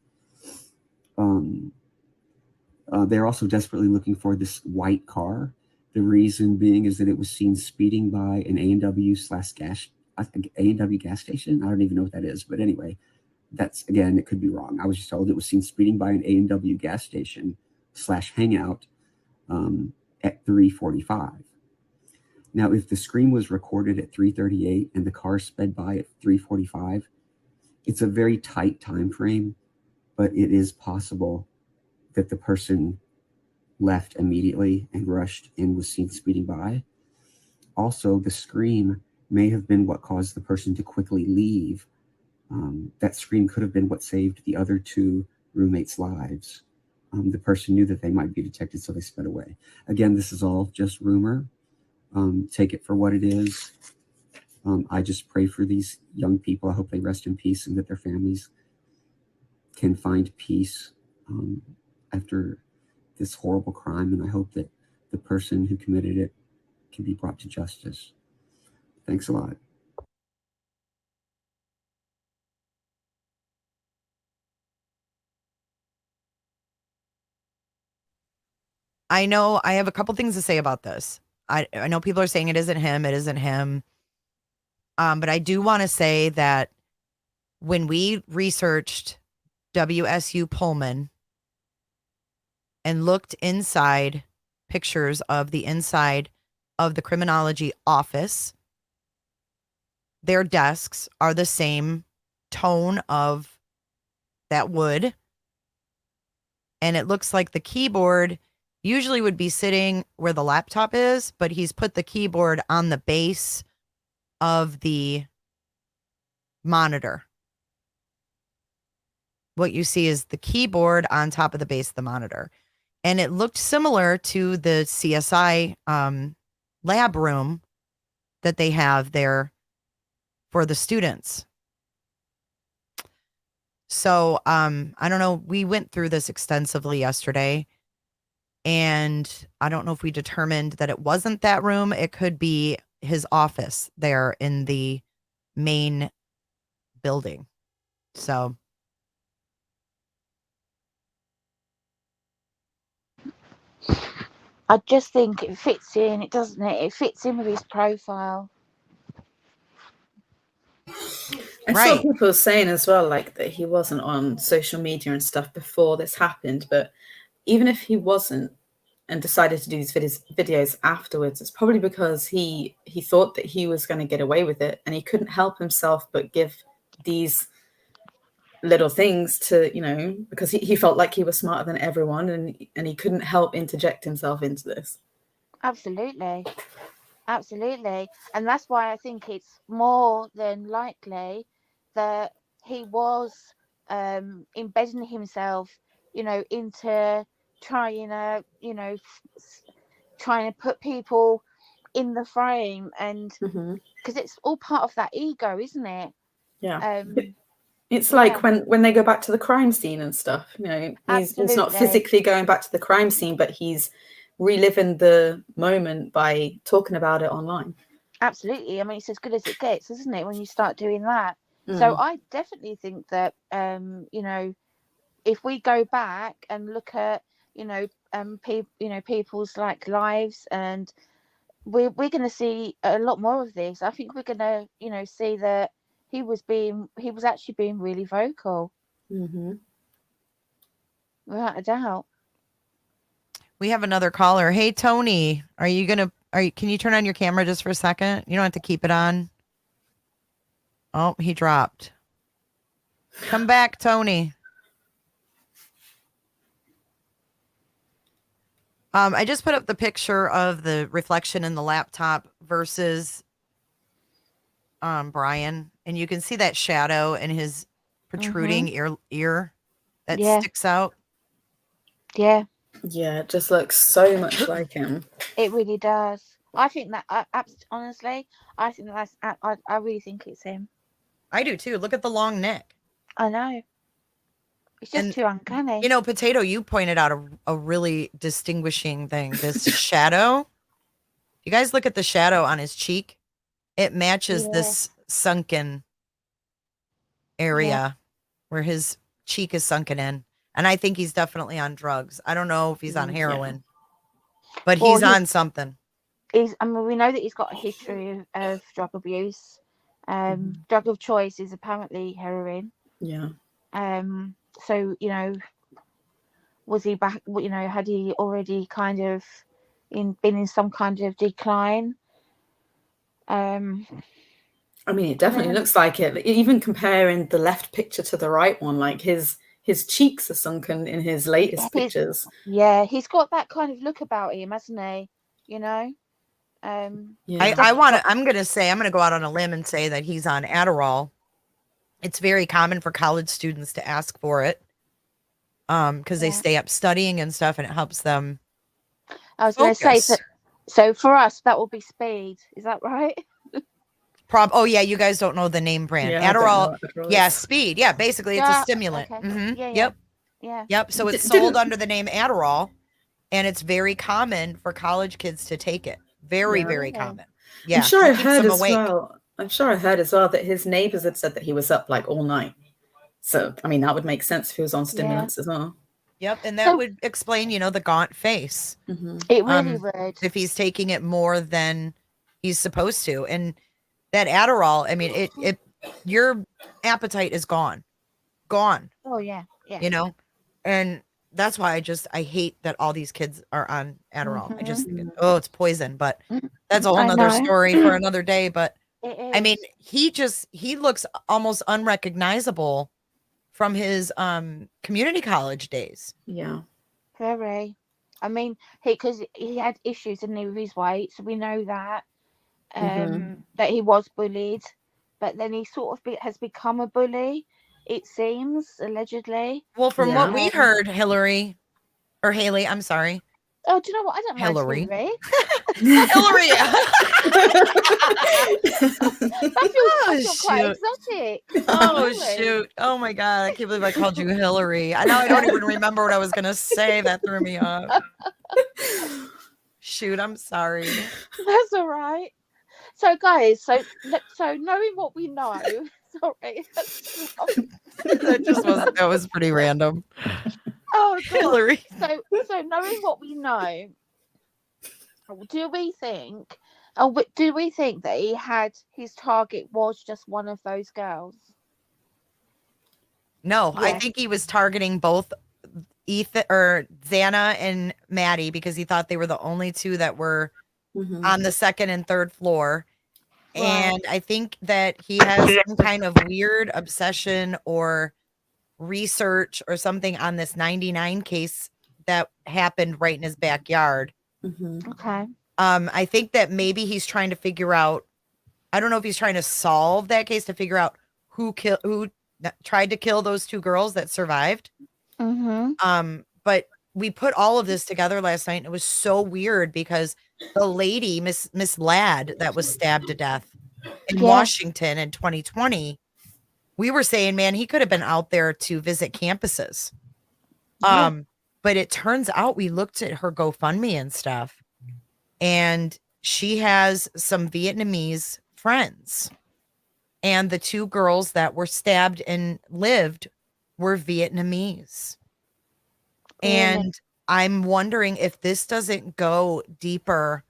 They're also desperately looking for this white car. The reason being is that it was seen speeding by an A&W gas station. I don't even know what that is, but anyway, that's, again, it could be wrong. I was just told it was seen speeding by an A&W gas station / hangout at 3:45. Now, if the scream was recorded at 3:38 and the car sped by at 3:45, it's a very tight time frame, but it is possible that the person left immediately and rushed and was seen speeding by. Also, the scream may have been what caused the person to quickly leave. That scream could have been what saved the other two roommates' lives. The person knew that they might be detected, so they sped away. Again, this is all just rumor. Take it for what it is. I just pray for these young people. I hope they rest in peace and that their families can find peace after this horrible crime. And I hope that the person who committed it can be brought to justice. Thanks a lot. I know I have a couple things to say about this. I know people are saying it isn't him. But I do want to say that when we researched WSU Pullman and looked inside pictures of the inside of the criminology office, their desks are the same tone of that wood. And it looks like the keyboard usually would be sitting where the laptop is, but he's put the keyboard on the base of the monitor. What you see is the keyboard on top of the base of the monitor. And it looked similar to the CSI lab room that they have there for the students. So I don't know. We went through this extensively yesterday. And I don't know if we determined that it wasn't that room. It could be his office there in the main building. So. I just think it fits in, doesn't it? It fits in with his profile. I saw people saying as well, like, that he wasn't on social media and stuff before this happened, but even if he wasn't and decided to do these videos afterwards, it's probably because he thought that he was going to get away with it, and he couldn't help himself but give these little things to, because he felt like he was smarter than everyone, and he couldn't help interject himself into this. Absolutely. And that's why I think it's more than likely that he was embedding himself, into trying to put people in the frame, and because it's all part of that ego, isn't it? Yeah. It's like when they go back to the crime scene and stuff, he's not physically going back to the crime scene, but he's reliving the moment by talking about it online. Absolutely. I mean, it's as good as it gets, isn't it, when you start doing that? So I definitely think that, if we go back and look at, people's like lives, and we're going to see a lot more of this. I think we're going to, see that he was actually being really vocal. without a doubt. We have another caller. Hey, Tony, can you turn on your camera just for a second? You don't have to keep it on. Oh, he dropped. Come back, Tony. I just put up the picture of the reflection in the laptop versus Bryan, and you can see that shadow in his protruding ear that sticks out. Yeah. Yeah, it just looks so much like him. It really does. I think that, honestly, I think that's, I really think it's him. I do too. Look at the long neck. I know. It's just too uncanny. You know, Potato, you pointed out a really distinguishing thing. This shadow. You guys look at the shadow on his cheek. It matches this sunken area where his cheek is sunken in. And I think he's definitely on drugs. I don't know if he's on heroin, but he's on something. We know that he's got a history of drug abuse. Drug of choice is apparently heroin. Yeah. So, you know, was he back, you know, had he already kind of been in some kind of decline? I mean, it definitely looks like it. Even comparing the left picture to the right one, like his cheeks are sunken in his latest pictures. Yeah, he's got that kind of look about him, hasn't he? You know? I'm going to go out on a limb and say that he's on Adderall. It's very common for college students to ask for it because they stay up studying and stuff, and it helps them. I was going to say, so for us, that will be speed. Is that right? Oh, yeah. You guys don't know the name brand. Adderall. Yeah, speed. Yeah, basically, it's a stimulant. Okay. Yep. So it's sold under the name Adderall, and it's very common for college kids to take it. Very, very common. Yeah. I'm sure I heard as well that his neighbors had said that he was up like all night. So, I mean, that would make sense if he was on stimulants as well. Yep. And that would explain, you know, the gaunt face. It really would. If he's taking it more than he's supposed to. And that Adderall, I mean, your appetite is gone. Oh, yeah. You know, and that's why I hate that all these kids are on Adderall. I just think, it's poison, but that's a whole nother story for another day. But I mean, he looks almost unrecognizable from his community college days. Yeah. Very. I mean, because he had issues with his weight, so we know that that he was bullied, but then he sort of has become a bully. It seems, allegedly. Well, from what we heard, Haley, I'm sorry. Oh, do you know what? I don't mind Hillary. Hillary. That feels quite exotic. Oh, shoot. Oh, my God. I can't believe I called you Hillary. I don't even remember what I was going to say. That threw me off. Shoot, I'm sorry. That's all right. So, guys, so knowing what we know... Sorry. That was pretty random. Oh, God. Hillary. So knowing what we know, do we think that he had his target was just one of those girls? No, I think he was targeting both Ethan or Xana and Maddie because he thought they were the only two that were on the second and third floor. And I think that he has some kind of weird obsession or research or something on this 99 case that happened right in his backyard. Okay. I think that maybe he's trying to figure out, I don't know if he's trying to solve that case to figure out who tried to kill those two girls that survived. But we put all of this together last night and it was so weird because the lady, Miss Ladd, that was stabbed to death in Washington in 2020, we were saying, man, he could have been out there to visit campuses. But it turns out we looked at her GoFundMe and stuff, and she has some Vietnamese friends. And the two girls that were stabbed and lived were Vietnamese. And I'm wondering if this doesn't go deeper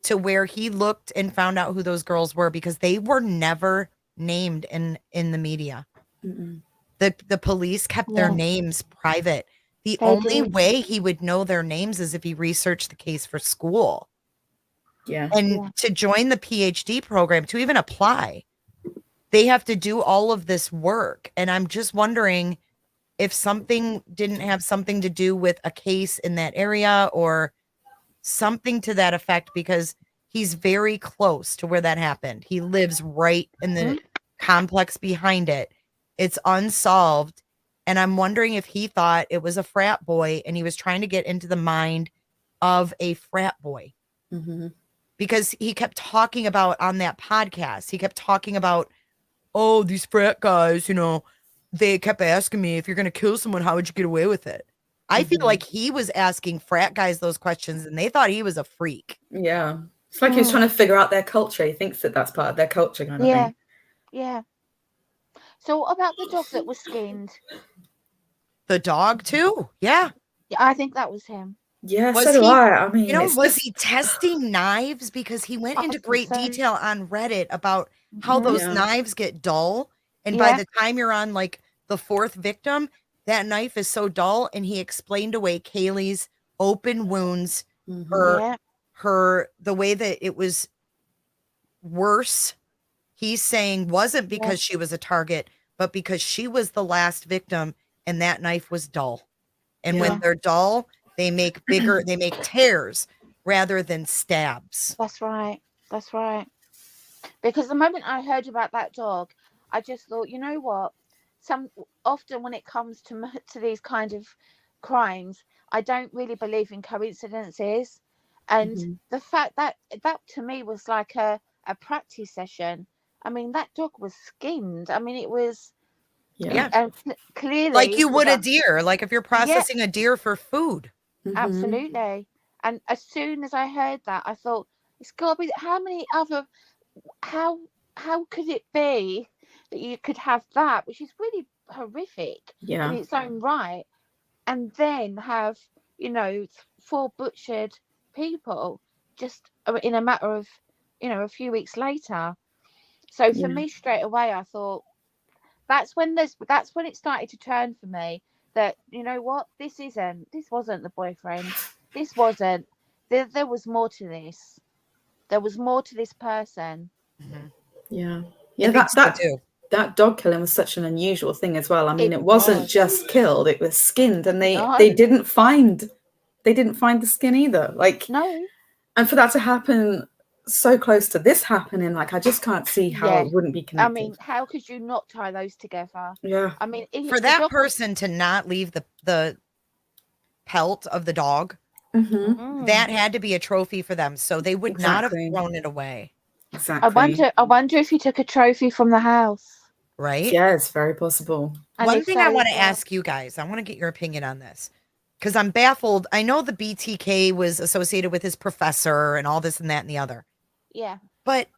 to where he looked and found out who those girls were, because they were never named in the media. The police kept their names private. The They only did. way he would know their names is if he researched the case for school. Yeah. And Yeah. to join the PhD program, to even apply, they have to do all of this work. And I'm just wondering if something didn't have something to do with a case in that area or something to that effect, because he's very close to where that happened. He lives right in the complex behind it. It's unsolved. And I'm wondering if he thought it was a frat boy and he was trying to get into the mind of a frat boy. Mm-hmm. Because he kept talking about on that podcast, he kept talking about, oh, these frat guys, they kept asking me, if you're going to kill someone, how would you get away with it? I feel like he was asking frat guys those questions and they thought he was a freak. Yeah. It's like he was trying to figure out their culture. He thinks that that's part of their culture kind of thing. Yeah. So what about the dog that was skinned? The dog too? Yeah. Yeah, I think that was him. Yeah, Was so do he- I. I mean, it's was just, he testing knives? Because he went I into think great so. detail on Reddit about how those Yeah. knives get dull. And by Yeah. the time you're on like the fourth victim, that knife is so dull. And he explained away Kaylee's open wounds, Yeah. the way that it was worse. He's saying wasn't because she was a target, but because she was the last victim and that knife was dull. And when Yeah. they're dull, they make tears rather than stabs. That's right. That's right. Because the moment I heard about that dog, I just thought, you know what? Often when it comes to these kind of crimes, I don't really believe in coincidences, and the fact that to me was like a practice session. I mean, that dog was skinned. I mean, it was and clearly like you would a deer, like if you're processing a deer for food. Absolutely. And as soon as I heard that, I thought, it's got to be, how could it be that you could have that, which is really horrific in its own right, and then have 4 butchered people just in a matter of a few weeks later. So for me, straight away, I thought that's when it started to turn for me, that you know what, this wasn't the boyfriend. This wasn't. There was more to this. There was more to this person. Yeah. That dog killing was such an unusual thing as well. I mean, it wasn't just killed; it was skinned, and they didn't find the skin either. Like, no. And for that to happen so close to this happening, like, I just can't see how it wouldn't be connected. I mean, how could you not tie those together? Yeah. I mean, for that person to not leave the pelt of the dog, that had to be a trophy for them, so they would not have thrown it away. Exactly. I wonder if he took a trophy from the house. Right? Yeah, it's very possible. One thing I want to ask you guys, I want to get your opinion on this, because I'm baffled. I know the BTK was associated with his professor and all this and that and the other. Yeah. But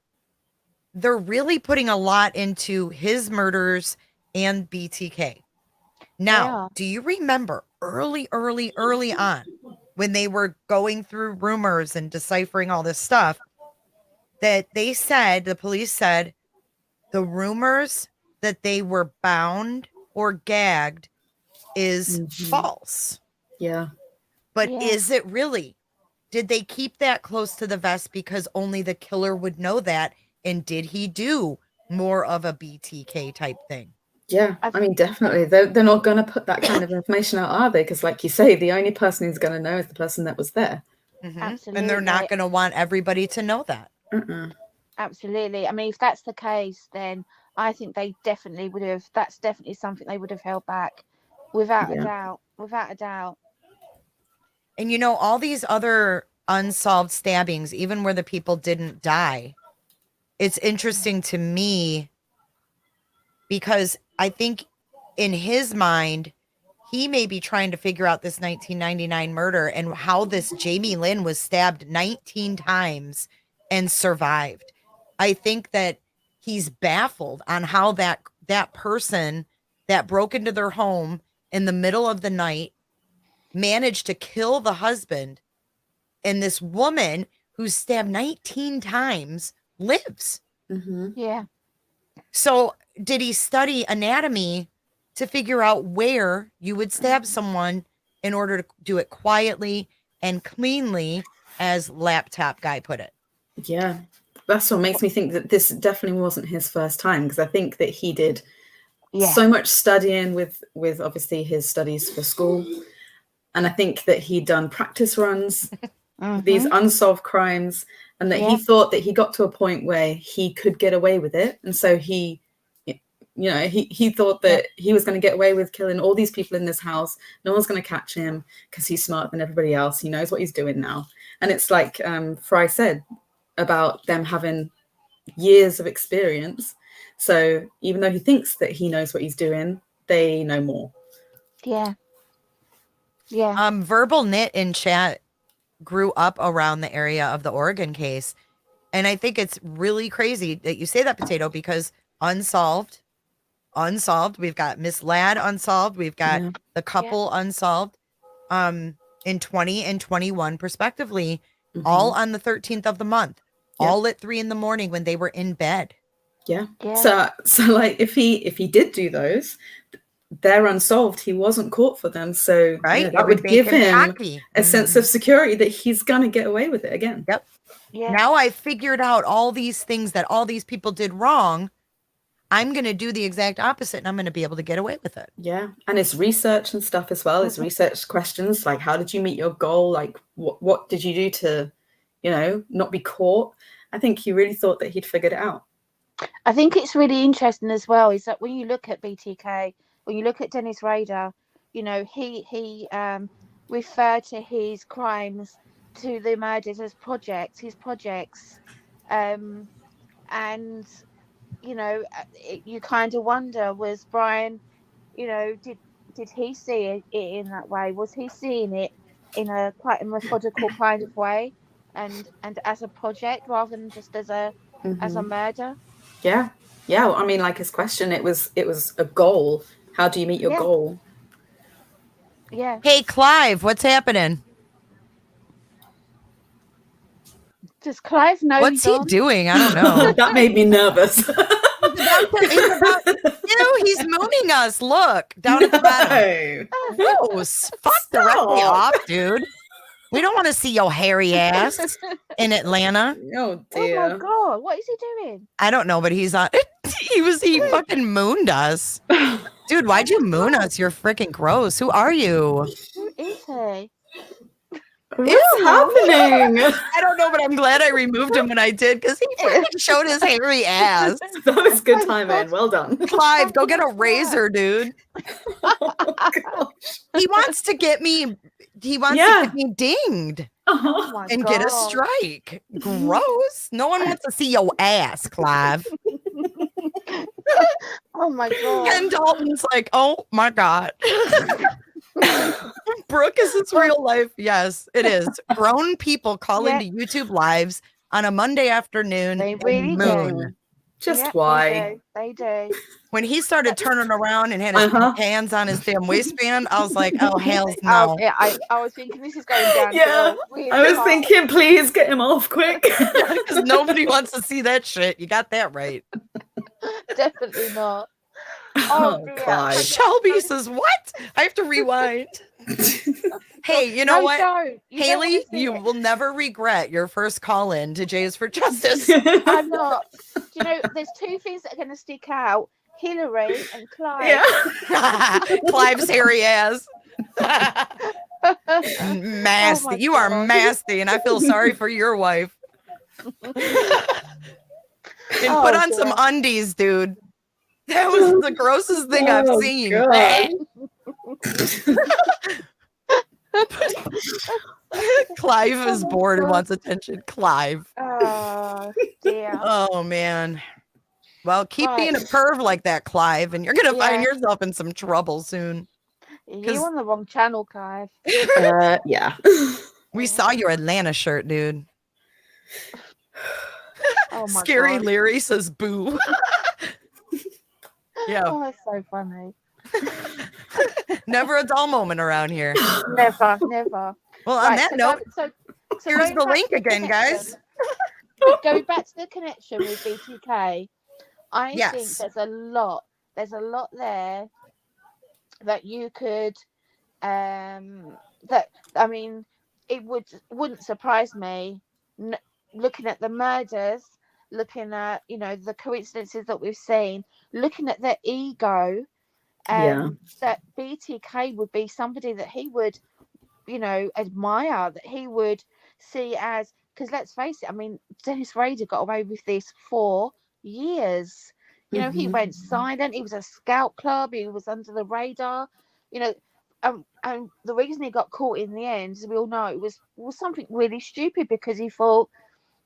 they're really putting a lot into his murders and BTK. Now, do you remember early on when they were going through rumors and deciphering all this stuff, that the police said the rumors that they were bound or gagged is false. Yeah. But is it really? Did they keep that close to the vest because only the killer would know that? And did he do more of a BTK type thing? Yeah, I mean, definitely. They're not going to put that kind of information out, are they? Because like you say, the only person who's going to know is the person that was there. Absolutely. And they're not going to want everybody to know that. Absolutely. I mean, if that's the case, then I think they definitely would have. That's definitely something they would have held back, without a doubt. Without a doubt. And all these other unsolved stabbings, even where the people didn't die, it's interesting to me because I think in his mind, he may be trying to figure out this 1999 murder and how this Jamie Lynn was stabbed 19 times and survived. I think that he's baffled on how that person that broke into their home in the middle of the night managed to kill the husband, and this woman who's stabbed 19 times lives. Yeah. So did he study anatomy to figure out where you would stab someone in order to do it quietly and cleanly, as Laptop Guy put it. Yeah, that's what makes me think that this definitely wasn't his first time, because I think that he did so much studying with obviously his studies for school, and I think that he'd done practice runs, these unsolved crimes, and that he thought that he got to a point where he could get away with it, and so he thought that he was going to get away with killing all these people in this house. No one's going to catch him because he's smarter than everybody else. He knows what he's doing now. And it's like Fry said about them having years of experience. So even though he thinks that he knows what he's doing, they know more. Yeah. Yeah. Verbal Knit in chat grew up around the area of the Oregon case. And I think it's really crazy that you say that, Potato, because unsolved. We've got Miss Ladd unsolved. We've got the couple unsolved. In 20 and 21, respectively, all on the 13th of the month, all at 3 a.m. when they were in bed. Yeah. So like if he did do those, they're unsolved. He wasn't caught for them. So that would give him a sense of security that he's gonna get away with it again. Yep. Yeah. Now I figured out all these things that all these people did wrong. I'm going to do the exact opposite, and I'm going to be able to get away with it. Yeah. And it's research and stuff as well. It's research questions like, how did you meet your goal? Like, what did you do to, not be caught? I think he really thought that he'd figured it out. I think it's really interesting as well, is that when you look at BTK, when you look at Dennis Rader, he referred to his crimes, to the murders as his projects. And you kind of wonder, was Bryan, did he see it in that way? Was he seeing it in a quite a methodical kind of way, and as a project rather than just as a murder? Yeah. Well, I mean, like his question, it was a goal. How do you meet your goal? Yeah. Hey, Clive, what's happening? Does Clive know? What's he doing? I don't know. That made me nervous. He's mooning us. Look, down at the bottom. Oh, fuck directly off, dude. We don't want to see your hairy ass in Atlanta. Oh, dear. Oh, my God. What is he doing? I don't know, but he's on. He fucking mooned us. Dude, why'd you moon us? You're freaking gross. Who are you? Who is he? What's happening? I don't know, but I'm glad I removed him when I did, because he fucking showed his hairy ass. That was good timing. Well done. Clive, go get a razor, dude. Oh, he wants to get me. He wants to get me dinged and get a strike. Gross. No one wants to see your ass, Clive. Oh my God. Ken Dalton's like, oh my God. Brooke, is this real life? Yes, it is. Grown people call into YouTube lives on a Monday afternoon. They really do. Just why? They do. When he started turning around and had his hands on his damn waistband, I was like, oh, hell no. I was thinking this is going down. Yeah, I was thinking, please get him off quick. Because nobody wants to see that shit. You got that right. Definitely not. Oh, God. Shelby says, what? I have to rewind. Hey, you know what? Haley, you will never regret your first call in to Jays for Justice. I'm not. You know, there's two things that are going to stick out: Hillary and Clive. Yeah. Clive's hairy ass. Masty. Oh you are masty, and I feel sorry for your wife. And put on some undies, dude. That was the grossest thing I've seen. Clive is bored and wants attention. Clive. Oh, dear. Oh, man. Well, keep being a perv like that, Clive, and you're going to find yourself in some trouble soon. You're on the wrong channel, Clive. Yeah. We saw your Atlanta shirt, dude. Oh my Scary God. Leary says boo. Yeah. Oh, that's so funny. Never a dull moment around here. Never, never. Well, on that note, so here's the link again, guys. Going back to the connection with BTK, I think there's a lot there that you could That, I mean, it wouldn't surprise me, looking at the murders, looking at, you know, the coincidences that we've seen, looking at their ego, Yeah. that BTK would be somebody that he would, you know, admire, that he would see as, because let's face it, I mean, Dennis Rader got away with this for years. You know, he Mhm. went silent. He was a scout club. He was under the radar. You know, and the reason he got caught in the end, as we all know, it was something really stupid, because he thought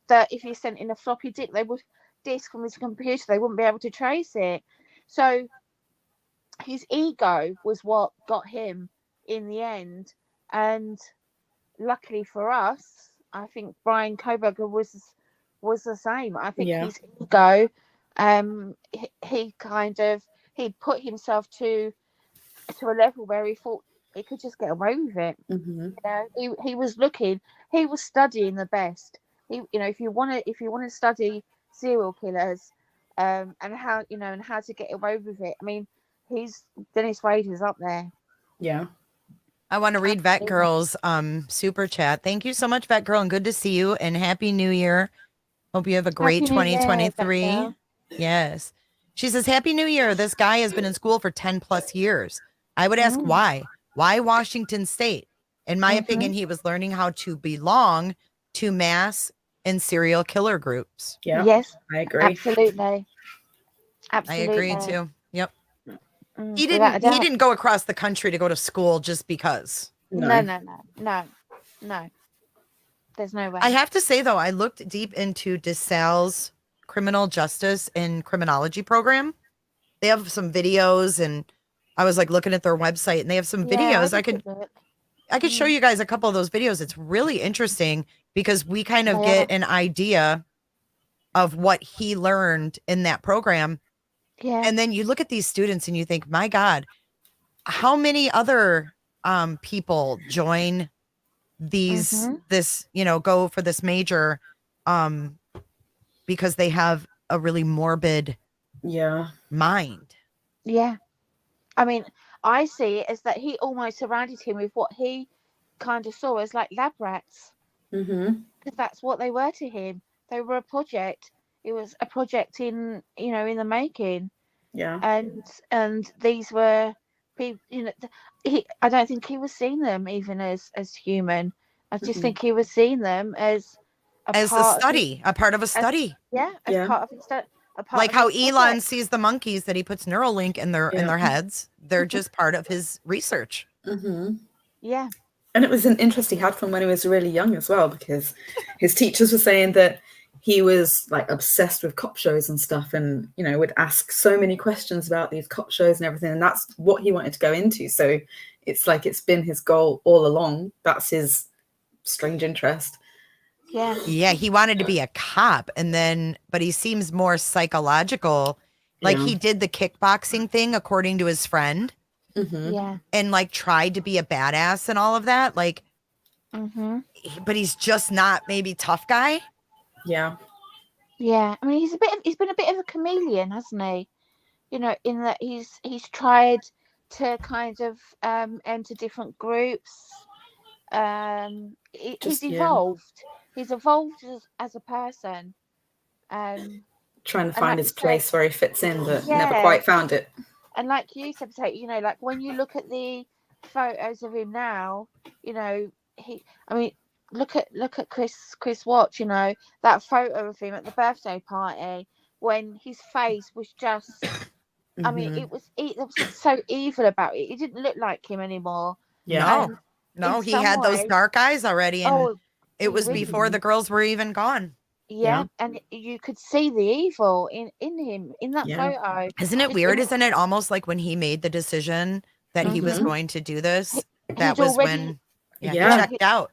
that if he sent in a floppy disk from his computer, they wouldn't be able to trace it. So his ego was what got him in the end. And luckily for us, I think Bryan Kohberger was the same. I think Yeah. his ego, he kind of, he put himself to a level where he thought he could just get away with it. Mhm. You know, he was looking, he was studying the best. He, you know, if you want to study serial killers, and how, you know, and how to get away with it. I mean, he's Dennis Rader's up there. Yeah. I want to read Vet Girl's super chat. Thank you so much, Vet Girl, and good to see you. And Happy New Year. Hope you have a great Happy New Year, Vet 2023. Girl. Yes. She says, Happy New Year. This guy has been in school for 10 plus years. I would ask why? Why Washington State? In my opinion, he was learning how to belong to mass and serial killer groups. Yeah. Yes, I agree. absolutely. I Absolutely. agree too. Yep. Mm, He without a doubt. didn't go across the country to go to school just because. No. There's no way. I have to say though, I looked deep into DeSalle's criminal justice and criminology program. They have some videos, and I was like looking at their website, and they have some videos. I could show you guys a couple of those videos. It's really interesting because we kind of get an idea of what he learned in that program. Yeah. And then you look at these students and you think, my God, how many other people join these, this, you know, go for this major because they have a really morbid mind. Yeah. I mean, I see it as that he almost surrounded him with what he kind of saw as like lab rats. Mm-hmm. Because that's what they were to him. They were a project. It was a project in, you know, in the making. Yeah. And these were people, you know, I don't think he was seeing them even as human. I just think he was seeing them as a study, a part of a study. Part of his study. Like how Elon sees the monkeys that he puts Neuralink in their heads. They're just part of his research. Mm-hmm. Yeah. And it was an interest he had from when he was really young as well, because his teachers were saying that he was like obsessed with cop shows and stuff, and, you know, would ask so many questions about these cop shows and everything. And that's what he wanted to go into. So it's like, it's been his goal all along. That's his strange interest. Yeah. Yeah. He wanted to be a cop, but he seems more psychological. Like he did the kickboxing thing, according to his friend. Mm-hmm. Yeah. And like tried to be a badass and all of that. Like, but he's just not maybe tough guy. Yeah. Yeah. I mean, he's been a bit of a chameleon, hasn't he? You know, in that he's tried to kind of enter different groups. He's evolved. He's evolved as a person. Trying to find his place where he fits in, but never quite found it. And like you said, you know, like when you look at the photos of him now, you know, look at Chris Watts, you know, that photo of him at the birthday party when his face was just, I mean, it was so evil about it. It didn't look like him anymore. Yeah. No, he had those dark eyes already, and it was before the girls were even gone. Yeah, and you could see the evil in him in that photo. Isn't it weird? Isn't it almost like when he made the decision that he was going to do this? That was when he checked out.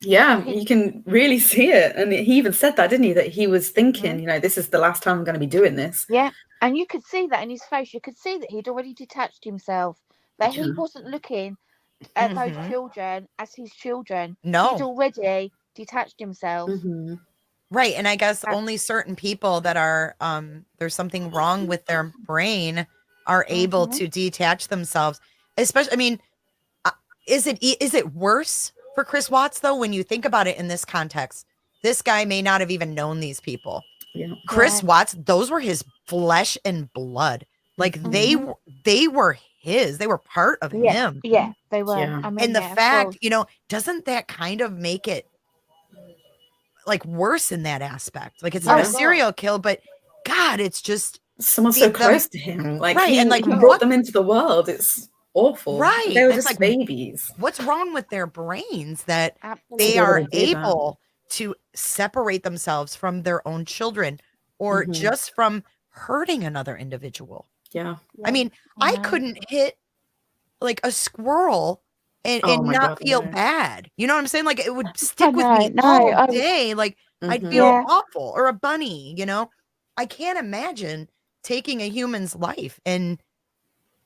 Yeah, you can really see it. And he even said that, didn't he? That he was thinking, you know, this is the last time I'm going to be doing this. Yeah, and you could see that in his face. You could see that he'd already detached himself. That he wasn't looking at those children as his children. No. He'd already detached himself. Right. And I guess only certain people that are, there's something wrong with their brain are able to detach themselves. Especially, I mean, is it worse for Chris Watts though when you think about it in this context? This guy may not have even known these people. Yeah. Chris Watts, those were his flesh and blood. Like they were his. They were part of him. Yeah, they were. Yeah. I mean, And the yeah, of fact, course. you know, doesn't that kind of make it like worse in that aspect? Like it's not a Yeah. serial kill, but God, it's just Someone so close to him. Like right, he, and like he what brought them into the world. It's awful. right. They were It's just like babies. what's wrong with their brains that Absolutely. they be able are to do that. able to separate themselves from their own children or Mhm. just from hurting another individual? Yeah. I mean, I couldn't hit like a squirrel and Oh my not God, feel no. bad. You know what I'm saying? Like it would stick with know, me no, all I- day. Like I'd Mhm. feel Yeah. awful. Or a bunny, you know? I can't imagine taking a human's life and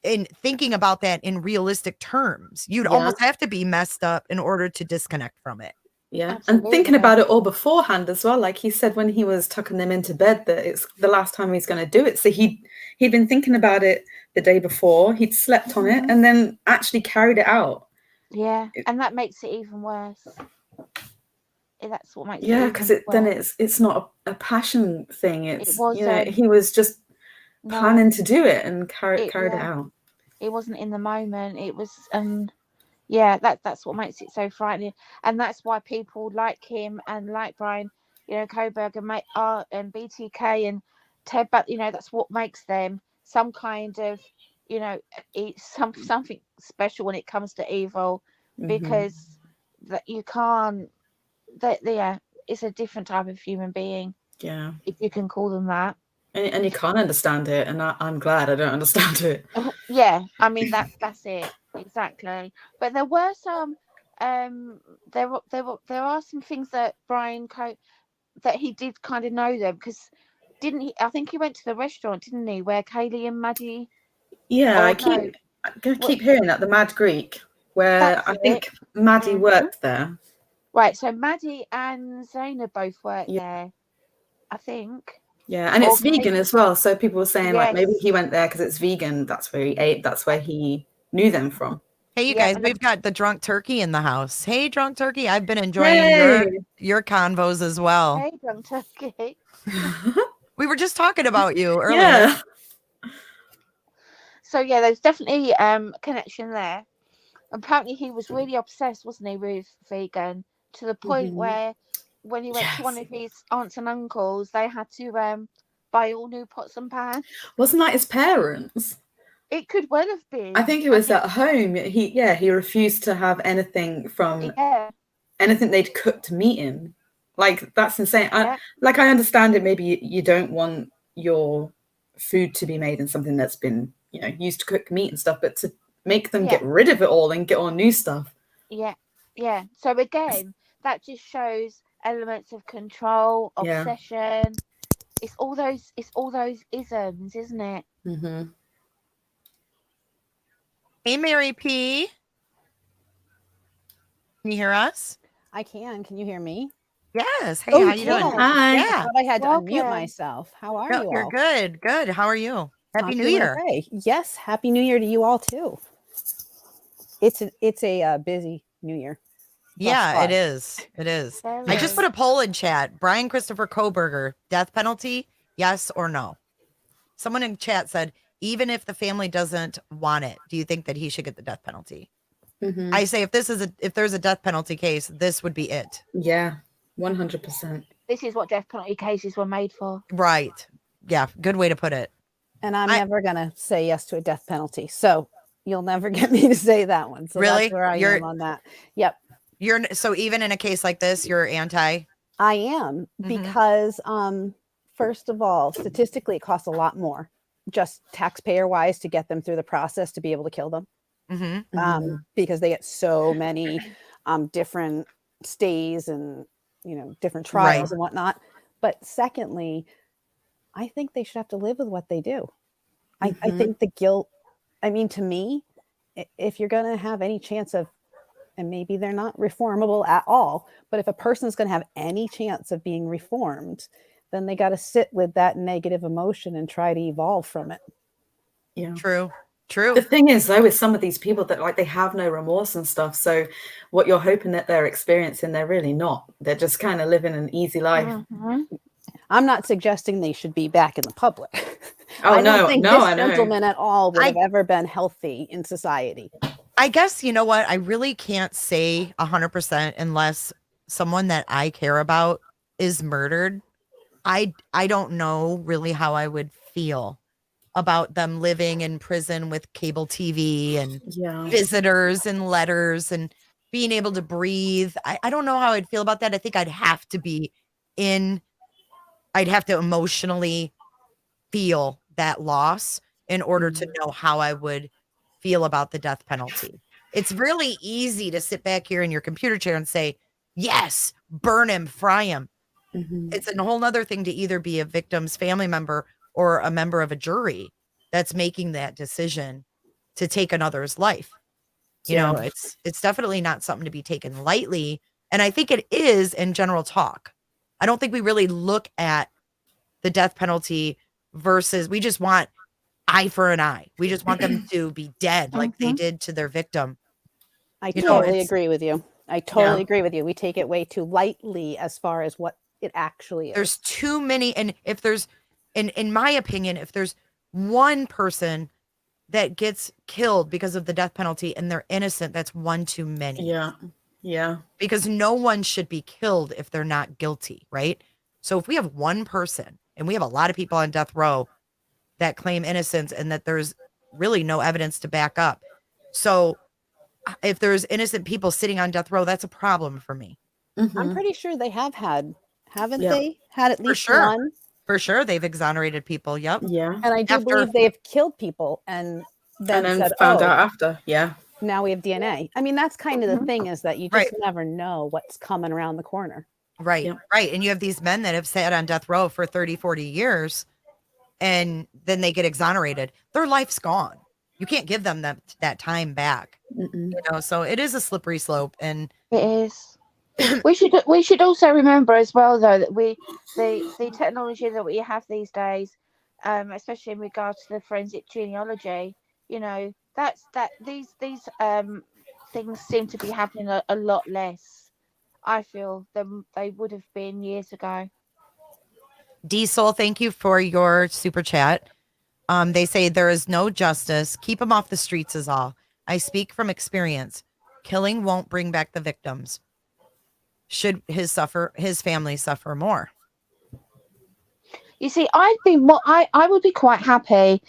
thinking about that in realistic terms. You'd Yeah. almost have to be messed up in order to disconnect from it. Yeah. Absolutely. And thinking about it all beforehand as well. Like he said when he was tucking them into bed that it's the last time he's going to do it. So he'd been thinking about it the day before. He'd slept on it and then actually carried it out. Yeah, and that makes it even worse. That's what makes Yeah, it because even then worse. it's not a passion thing. It's was, you know he was just No, planning to do it and carried it yeah. out. It wasn't in the moment. It was, yeah, that's what makes it so frightening, and that's why people like him and like Bryan, you know, Kohberger, and BTK and Ted, but you know, that's what makes them some kind of, you know, something special when it comes to evil, because that you can't. That yeah, it's a different type of human being, Yeah. if you can call them that. And you can't understand it, and I'm glad I don't understand it. Yeah, I mean that's it exactly. But there were some, there are some things that that he did kind of know them, because didn't he? I think he went to the restaurant, didn't he, where Kaylee and Maddie? Yeah, Oh, I no. keep hearing that the Mad Greek, where That's I it. think Maddie worked there. Right, so Maddie and Zaina both worked Yeah. there, I think. Yeah, and it's Okay. vegan as well. So people were saying like maybe Yes. he went there because it's vegan. That's where he ate. That's where he knew them from. Hey, you Yeah, guys, we've got the drunk turkey in the house. Hey, drunk turkey. I've been enjoying Yay! your convos as well. Hey, drunk turkey. We were just talking about you earlier. Yeah. So yeah, there's definitely a connection there. Apparently he was really obsessed, wasn't he, with vegan, to the point where when he went to one of his aunts and uncles, they had to buy all new pots and pans. Wasn't that his parents? It could well have been. I think it was at home. He refused to have anything from anything they'd cooked to meet him. Like that's insane. I understand it. Maybe you don't want your food to be made in something that's been used to cook meat and stuff, but to make them get rid of it all and get all new stuff. Yeah. So again, that just shows elements of control, obsession. It's all those isms, isn't it? Mm-hmm. Hey, Mary P. Can you hear us? I can. Can you hear me? Yes. Hey, Oh, how you doing? Hi. Yeah. I thought I had to unmute Welcome. myself. How are No, you all? you're good. Good. How are you? Happy I'm New doing Year. okay. Yes, Happy New Year to you all too. It's a busy New Year. thus Yeah, far. it is. It is. Very. I just put a poll in chat. Bryan Christopher Kohberger, death penalty, yes or no? Someone in chat said, even if the family doesn't want it, do you think that he should get the death penalty? Mm-hmm. I say if there's a death penalty case, this would be it. Yeah, 100%. This is what death penalty cases were made for. Right. Yeah. Good way to put it. And I'm never gonna say yes to a death penalty. So you'll never get me to say that one. So Really? that's where I am on that. Yep. So even in a case like this, you're anti? I am, because first of all, statistically it costs a lot more, just taxpayer wise, to get them through the process to be able to kill them. Because they get so many different stays and different trials and whatnot. But secondly, I think they should have to live with what they do. I think the guilt, to me, if you're going to have any chance of, and maybe they're not reformable at all, but if a person is going to have any chance of being reformed, then they got to sit with that negative emotion and try to evolve from it. Yeah. True. True. The thing is, though, with some of these people that like they have no remorse and stuff. So what you're hoping that they're experiencing, they're really not. They're just kind of living an easy life. Mhm. I'm not suggesting they should be back in the public. Oh, I don't no, think no, this I know. gentleman at all would I- have ever been healthy in society. I guess, you know what? I really can't say 100% unless someone that I care about is murdered. I don't know really how I would feel about them living in prison with cable TV and Yeah. visitors and letters and being able to breathe. I don't know how I'd feel about that. I think I'd have to emotionally feel that loss in order to know how I would feel about the death penalty. It's really easy to sit back here in your computer chair and say, yes, burn him, fry him. Mhm. It's a whole nother thing to either be a victim's family member or a member of a jury that's making that decision to take another's life. You know, Yeah. it's definitely not something to be taken lightly. And I think it is in general talk. I don't think we really look at the death penalty versus we just want eye for an eye. We just want them to be dead like they did to their victim. I You know, totally it's- agree with you. I totally agree with you. We take it way too lightly as far as what it actually is. There's too many. And if there's, in my opinion, if there's one person that gets killed because of the death penalty and they're innocent, that's one too many. Yeah. Yeah. Because no one should be killed if they're not guilty, right? So if we have one person, and we have a lot of people on death row that claim innocence and that there's really no evidence to back up. So if there's innocent people sitting on death row, that's a problem for me. I'm pretty sure they have had, haven't Yeah. they? Had at For least sure. one. For sure, they've exonerated people. Yep. Yeah. And I do After- believe they have killed people and then, And then said, found oh, out after. Yeah. now we have DNA. I mean, that's kind of the thing, is that you just Right. never know what's coming around the corner. Right, Yep. right. And you have these men that have sat on death row for 30, 40 years and then they get exonerated. Their life's gone. You can't give them that time back. Mm-mm. You know, so it is a slippery slope. And It is. we should also remember as well, though, that the technology that we have these days, especially in regards to the forensic genealogy, you know, these things seem to be happening a lot less, I feel, than they would have been years ago. Diesel, thank you for your super chat. They say there is no justice. Keep them off the streets is all. I speak from experience. Killing won't bring back the victims. Should his family suffer more? You see, I would be quite happy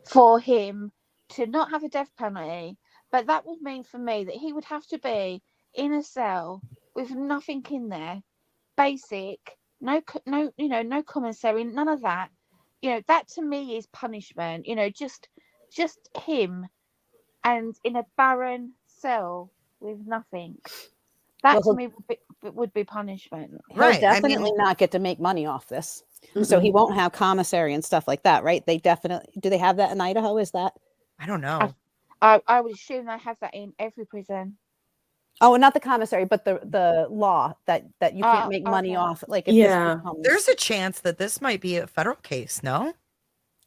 for him to not have a death penalty, but that would mean for me that he would have to be in a cell with nothing in there, basic, no commissary, none of that. You know, that to me is punishment. You know, just him, and in a barren cell with nothing. That to me would be punishment. He'll Right, I definitely mean- not get to make money off this. So he won't have commissary and stuff like that, right? They definitely, do they have that in Idaho? Is that? I don't know. I would assume they have that in every prison. Oh, not the commissary, but the law that you can't make money okay. off. Like, if Yeah. There's a chance that this might be a federal case, no?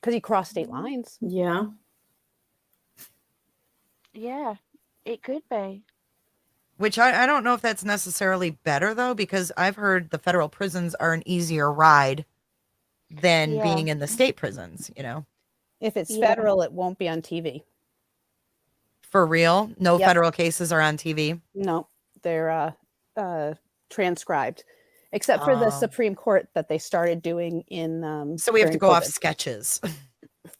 because he crossed state lines. Yeah. Yeah, it could be. Which I don't know if that's necessarily better, though, because I've heard the federal prisons are an easier ride than Yeah. being in the state prisons, you know? If it's Yeah. federal, it won't be on TV. For real? No Yep. federal cases are on TV? No, they're transcribed, except for the Oh. Supreme Court that they started doing in. So we have to during go off COVID. sketches.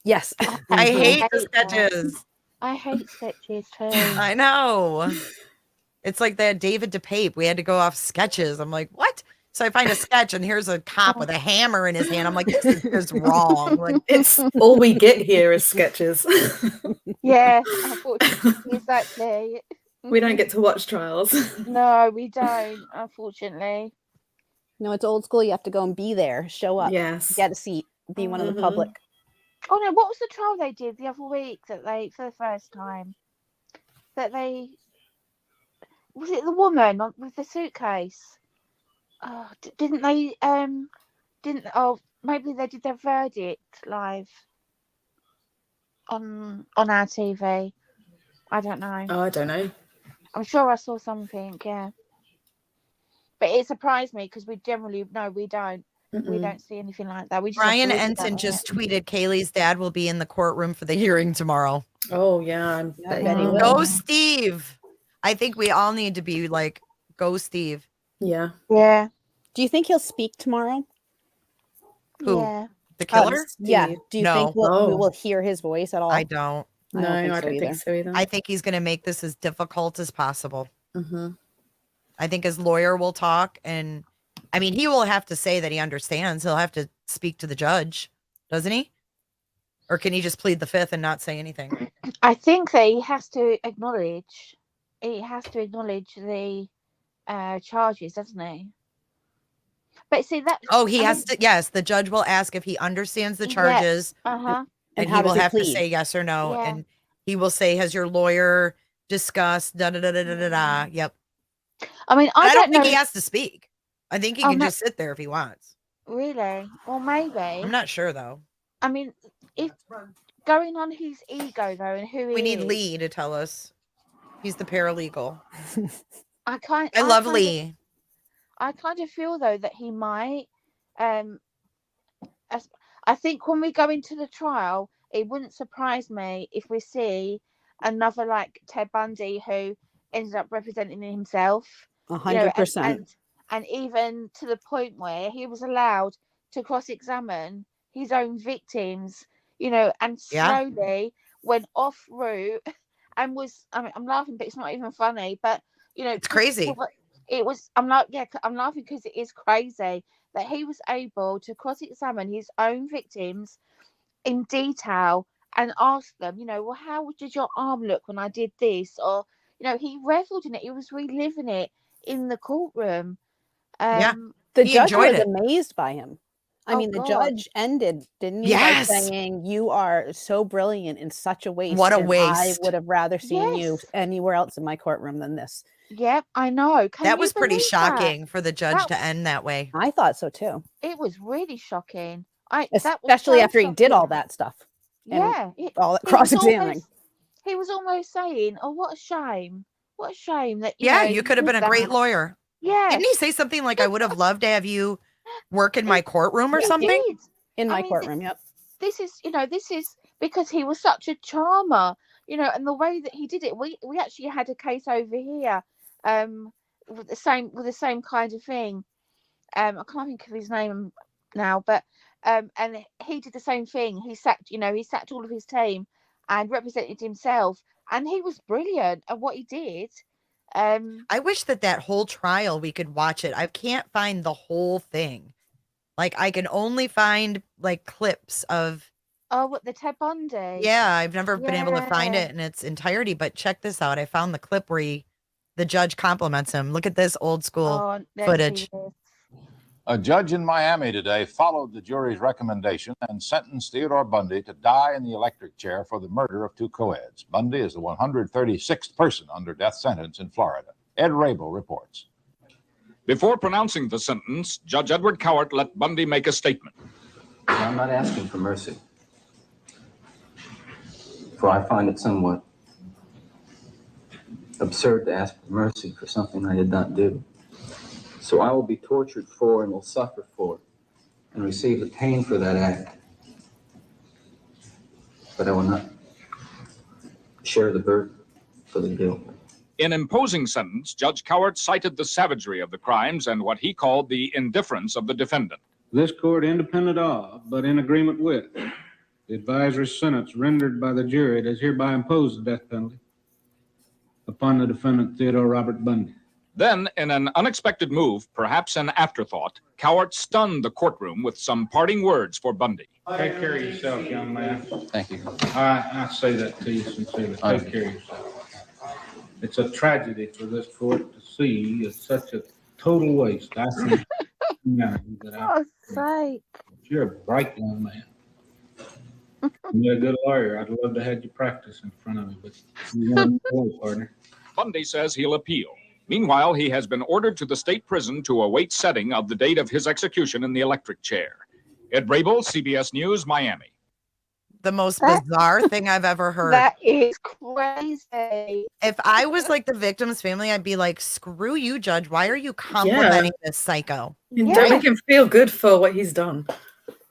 Yes. I hate the hate that. sketches. I hate sketches too. I know. It's like that David DePape. We had to go off sketches. I'm like, what? So I find a sketch and here's a cop with a hammer in his hand. I'm like, this is just wrong. Like, It's all we get here is sketches. Yeah, unfortunately, exactly. We don't get to watch trials. No, we don't, unfortunately. No, it's old school. You have to go and be there, show up, Yes. get a seat, be one of the Mhm. public. Oh no, what was the trial they did the other week that they, for the first time, was it the woman with the suitcase? Oh, didn't they? Maybe they did their verdict live. on our TV. I don't know. Oh, I don't know. I'm sure I saw something. Yeah, but it surprised me because we generally we don't. We Mm-mm. don't see anything like that. We just have Brian to read Ensign about just it. tweeted Kaylee's dad will be in the courtroom for the hearing tomorrow. Oh yeah, I bet he will. Go Steve. I think we all need to be like, go Steve. Yeah. Yeah. Do you think he'll speak tomorrow? Who? Yeah. The killer? Yeah. Steve. Do you No. think we will hear his voice at all? I don't. No, I don't think so either. I think he's going to make this as difficult as possible. Mm-hmm. I think his lawyer will talk, and I mean, he will have to say that he understands. He'll have to speak to the judge, doesn't he? Or can he just plead the fifth and not say anything? I think that he has to acknowledge the charges, doesn't he? But see that. Oh, he has to. Yes, the judge will ask if he understands the charges, Uh-huh. and how he will does he have to plead? say yes or no, Yeah. and he will say, "Has your lawyer discussed?" Da da da da da da da. Yep. I mean, I don't think know. he has to speak. I think he Oh, can no. just sit there if he wants. Really? Well, maybe. I'm not sure though. I mean, if going on his ego though, and who We he need is, Lee to tell us. He's the paralegal. I love kind Lee. I kind of feel though that he might. I think when we go into the trial, it wouldn't surprise me if we see another like Ted Bundy who ended up representing himself. 100%. And even to the point where he was allowed to cross-examine his own victims, and slowly went off route and was. I mean, I'm laughing, but it's not even funny. But It's crazy. It was. I'm laughing because it is crazy that he was able to cross-examine his own victims in detail and ask them, well, how did your arm look when I did this? Or, he reveled in it. He was reliving it in the courtroom. The He judge enjoyed was it. amazed by him. I mean, the God. judge ended, didn't he? Yes. By saying, "You are so brilliant in such a waste. What a and I waste. would have rather seen you Yes. anywhere else in my courtroom than this." Yep, I know. Can That you was pretty believe shocking for the judge That- to end that way. I thought so too. that? It was really shocking. Especially after he did all that stuff. and Yeah. all that he was cross-examining. almost- He was almost saying, "Oh, what a shame! What a shame that You could have been did a great that." lawyer. Yeah. Didn't he say something like, "I would have loved to have you work in my courtroom" or He something? did. In I my mean, courtroom, yep. This is because he was such a charmer, and the way that he did it. We actually had a case over here, with the same kind of thing. I can't think of his name now, but and he did the same thing. He sacked all of his team and represented himself, and he was brilliant at what he did. I wish that whole trial we could watch it. I can't find the whole thing. Like, I can only find like clips of. Oh, what, the Ted Bundy? Yeah, I've never been able to find Yeah. it in its entirety. But check this out. I found the clip where the judge compliments him. Look at this old school Oh, let's footage. see this. A judge in Miami today followed the jury's recommendation and sentenced Theodore Bundy to die in the electric chair for the murder of two co-eds. Bundy is the 136th person under death sentence in Florida. Ed Rabel reports. Before pronouncing the sentence, Judge Edward Cowart let Bundy make a statement. I'm not asking for mercy, for I find it somewhat absurd to ask for mercy for something I did not do. So I will be tortured for and will suffer for it and receive the pain for that act. But I will not share the burden for the guilt. In imposing sentence, Judge Cowart cited the savagery of the crimes and what he called the indifference of the defendant. This court, independent of, but in agreement with, the advisory sentence rendered by the jury, does hereby impose the death penalty upon the defendant Theodore Robert Bundy. Then, in an unexpected move, perhaps an afterthought, Cowart stunned the courtroom with some parting words for Bundy. Take care of yourself, young man. Thank you. I say that to you sincerely. Take care of yourself. It's a tragedy for this court to see it's such a total waste. I think Oh, sake. you're a bright young man. You're a good lawyer. I'd love to have you practice in front of me, but you want to play, partner. Bundy says he'll appeal. Meanwhile, he has been ordered to the state prison to await setting of the date of his execution in the electric chair. Ed Rabel, CBS News, Miami. the most bizarre thing I've ever heard. That is crazy. If I was like the victim's family, I'd be like, screw you, judge. Why are you complimenting this psycho? And don't make him feel good for what he's done.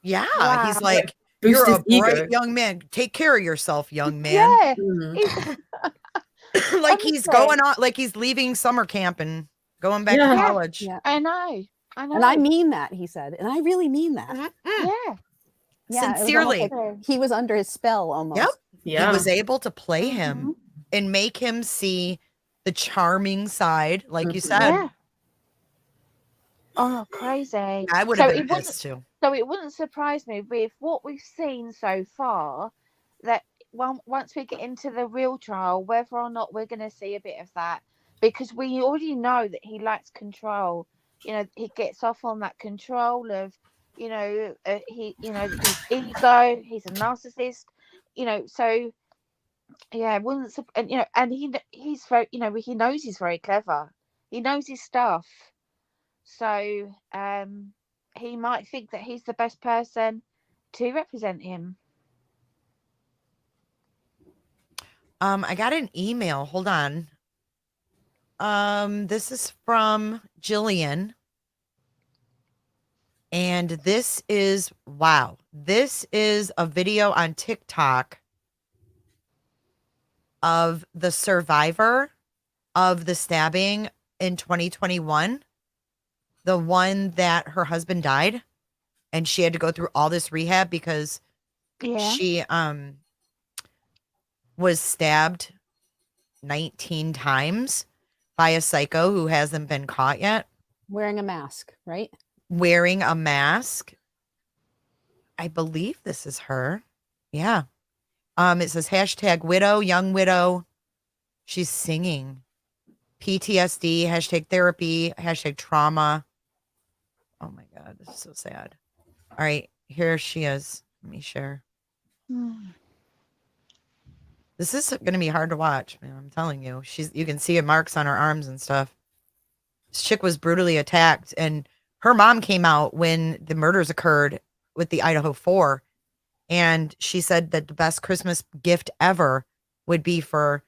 Yeah. Wow. He's like, Boost you're a his bright ego. young man. Take care of yourself, young man. Yeah. Like he's going on, like he's leaving summer camp and going back to college. Yeah. I know. And I mean that, he said. And I really mean that. Yeah. Yeah, Sincerely. it was almost like he was under his spell almost. Yep. Yeah. He was able to play him and make him see the charming side, like you said. Yeah. Oh, crazy. I would have been pissed too. So it wouldn't surprise me with what we've seen so far that once we get into the real trial, whether or not we're going to see a bit of that, because we already know that he lacks control. You know, he gets off on that control of, his ego. He's a narcissist. So yeah, and he's very, he knows he's very clever. He knows his stuff. So he might think that he's the best person to represent him. I got an email. Hold on. This is from Jillian. And this is, wow. This is a video on TikTok of the survivor of the stabbing in 2021. The one that her husband died and she had to go through all this rehab because she was stabbed 19 times by a psycho who hasn't been caught yet. Wearing a mask, right? Wearing a mask. I believe this is her. Yeah. It says hashtag widow, young widow. She's singing. PTSD, hashtag therapy, hashtag trauma. Oh my God, this is so sad. All right, here she is. Let me share. This is going to be hard to watch, man. I'm telling you. You can see marks on her arms and stuff. This chick was brutally attacked, and her mom came out when the murders occurred with the Idaho 4, and she said that the best Christmas gift ever would be for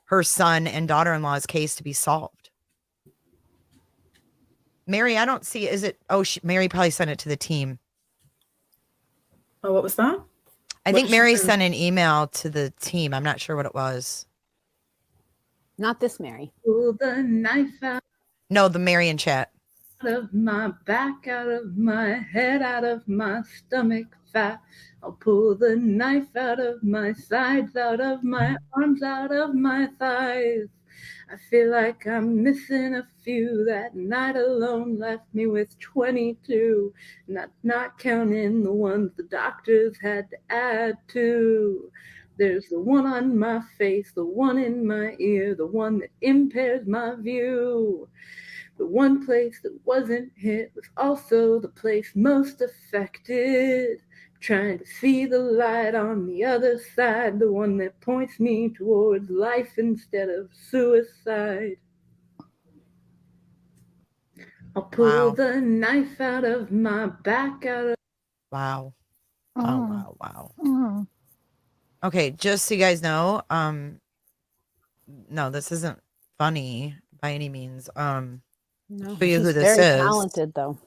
her son and daughter-in-law's case to be solved. Mary, I don't see. Is it? Oh, Mary probably sent it to the team. Oh, what was that? I think Mary sent an email to the team. I'm not sure what it was. Not this Mary. Pull the knife out No, the Mary in chat. of my back, out of my head, out of my stomach fat. I'll pull the knife out of my sides, out of my arms, out of my thighs. I feel like I'm missing a few. That night alone left me with 22. Not counting the ones the doctors had to add to. There's the one on my face, the one in my ear, the one that impairs my view. The one place that wasn't hit was also the place most affected. Trying to see the light on the other side, the one that points me towards life instead of suicide. I'll pull the knife out of my back, out of... Wow. Wow. Okay, just so you guys know, no, this isn't funny by any means. No, show you who she's this very is. talented, though.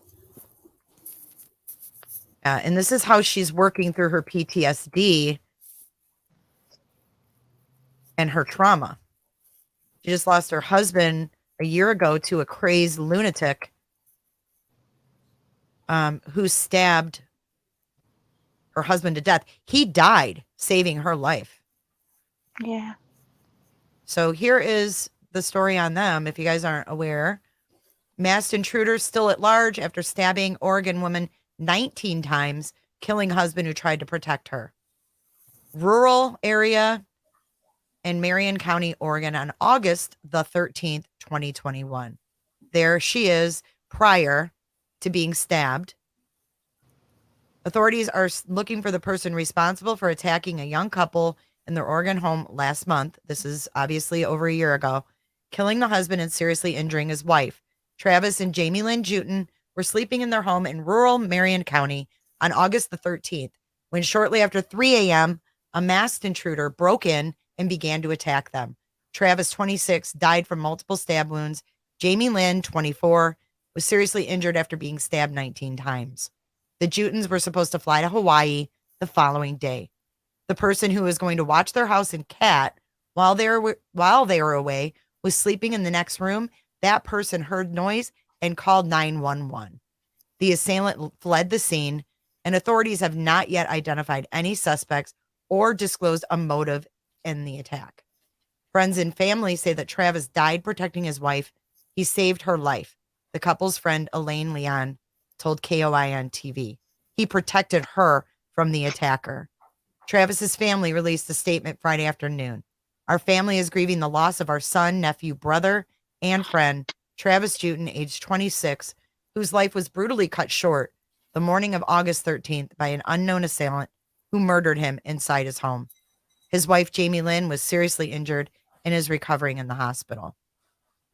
And this is how she's working through her PTSD and her trauma. She just lost her husband a year ago to a crazed lunatic who stabbed her husband to death. He died saving her life. Yeah. So here is the story on them, if you guys aren't aware. Masked intruders still at large after stabbing Oregon woman 19 times, killing husband who tried to protect her. Rural area in Marion County, Oregon on August the 13th, 2021. There she is prior to being stabbed. Authorities are looking for the person responsible for attacking a young couple in their Oregon home last month. This is obviously over a year ago, killing the husband and seriously injuring his wife. Travis and Jamie Lynn Juten were sleeping in their home in rural Marion County on August the 13th when shortly after 3 a.m., a masked intruder broke in and began to attack them. Travis, 26, died from multiple stab wounds. Jamie Lynn, 24, was seriously injured after being stabbed 19 times. The Jutons were supposed to fly to Hawaii the following day. The person who was going to watch their house and cat while they were away was sleeping in the next room. That person heard noise and called 911. The assailant fled the scene, and authorities have not yet identified any suspects or disclosed a motive in the attack. Friends and family say that Travis died protecting his wife. He saved her life. The couple's friend, Elaine Leon, told KOI on TV. He protected her from the attacker. Travis's family released a statement Friday afternoon. Our family is grieving the loss of our son, nephew, brother, and friend, Travis Juton, aged 26, whose life was brutally cut short the morning of August 13th by an unknown assailant who murdered him inside his home. His wife, Jamie Lynn, was seriously injured and is recovering in the hospital.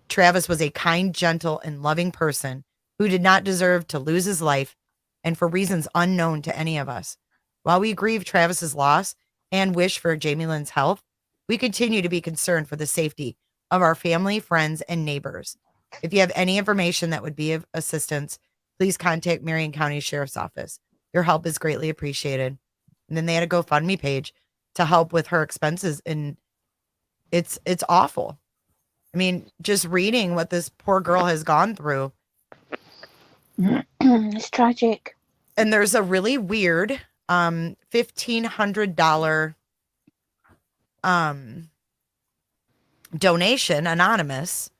Travis was a kind, gentle, and loving person who did not deserve to lose his life, and for reasons unknown to any of us. While we grieve Travis's loss and wish for Jamie Lynn's health, we continue to be concerned for the safety of our family, friends, and neighbors. If you have any information that would be of assistance, please contact Marion County Sheriff's Office. Your help is greatly appreciated. And then they had a GoFundMe page to help with her expenses, and it's awful. I mean, just reading what this poor girl has gone through. It's tragic. And there's a really weird $1,500 donation, anonymous,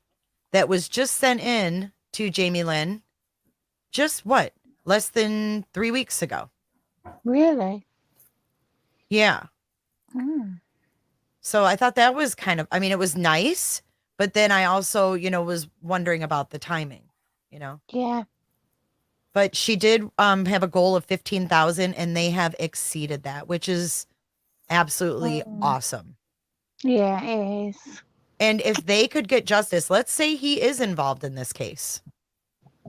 that was just sent in to Jamie Lynn less than 3 weeks ago. Really? Yeah. Mm. So I thought that was it was nice, but then I also, was wondering about the timing, Yeah. But she did have a goal of 15,000, and they have exceeded that, which is absolutely awesome. Yeah, it is. And if they could get justice, let's say he is involved in this case.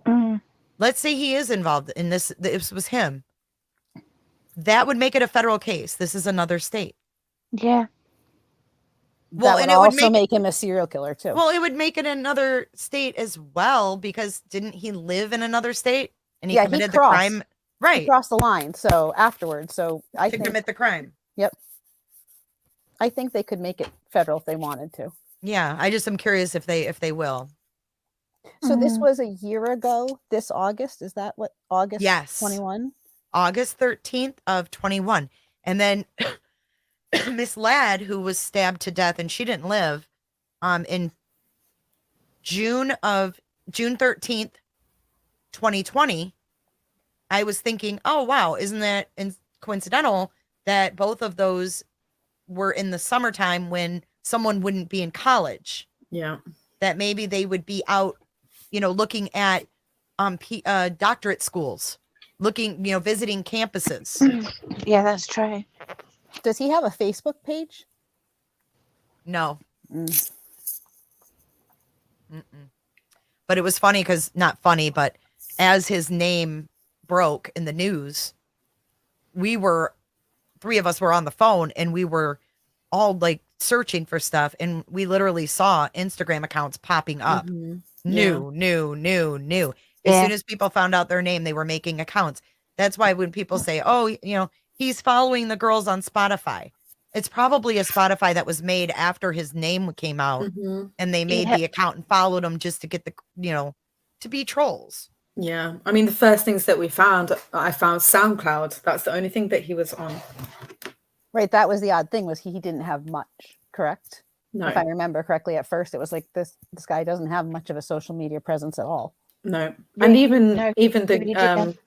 Mm. Let's say he is involved in this. This was him. That would make it a federal case. This is another state. Yeah. Well, That and would it would also make make him a serial killer too. Well, it would make it another state as well, because didn't he live in another state and he Yeah, he committed the crossed. crime? Right. He crossed the line. So afterwards, I To think, commit the crime. Yep. I think they could make it federal if they wanted to. Yeah, I just am curious if they will. So this was a year ago, this August. Is that what August Yes. 21? August 13th of 21. And then Miss Ladd, who was stabbed to death, and she didn't live, in June 13th, 2020, I was thinking, oh, wow, isn't that coincidental that both of those were in the summertime when someone wouldn't be in college? Yeah. That maybe they would be out, looking at doctorate schools, visiting campuses. Yeah, that's true. Does he have a Facebook page? No. Mm. But it was funny because, not funny, but as his name broke in the news, three of us were on the phone, and we were all like searching for stuff, and we literally saw Instagram accounts popping up. Mm-hmm. New. As soon as people found out their name, they were making accounts. That's why when people say, oh, he's following the girls on Spotify, it's probably a Spotify that was made after his name came out, Mm-hmm. and they made the account and followed him just to get to be trolls. Yeah. I mean, the first things that I found SoundCloud. That's the only thing that he was on. Right. That was the odd thing, was he didn't have much, correct? No. If I remember correctly, at first it was like this guy doesn't have much of a social media presence at all. No. Yeah, And even no, the really didn't.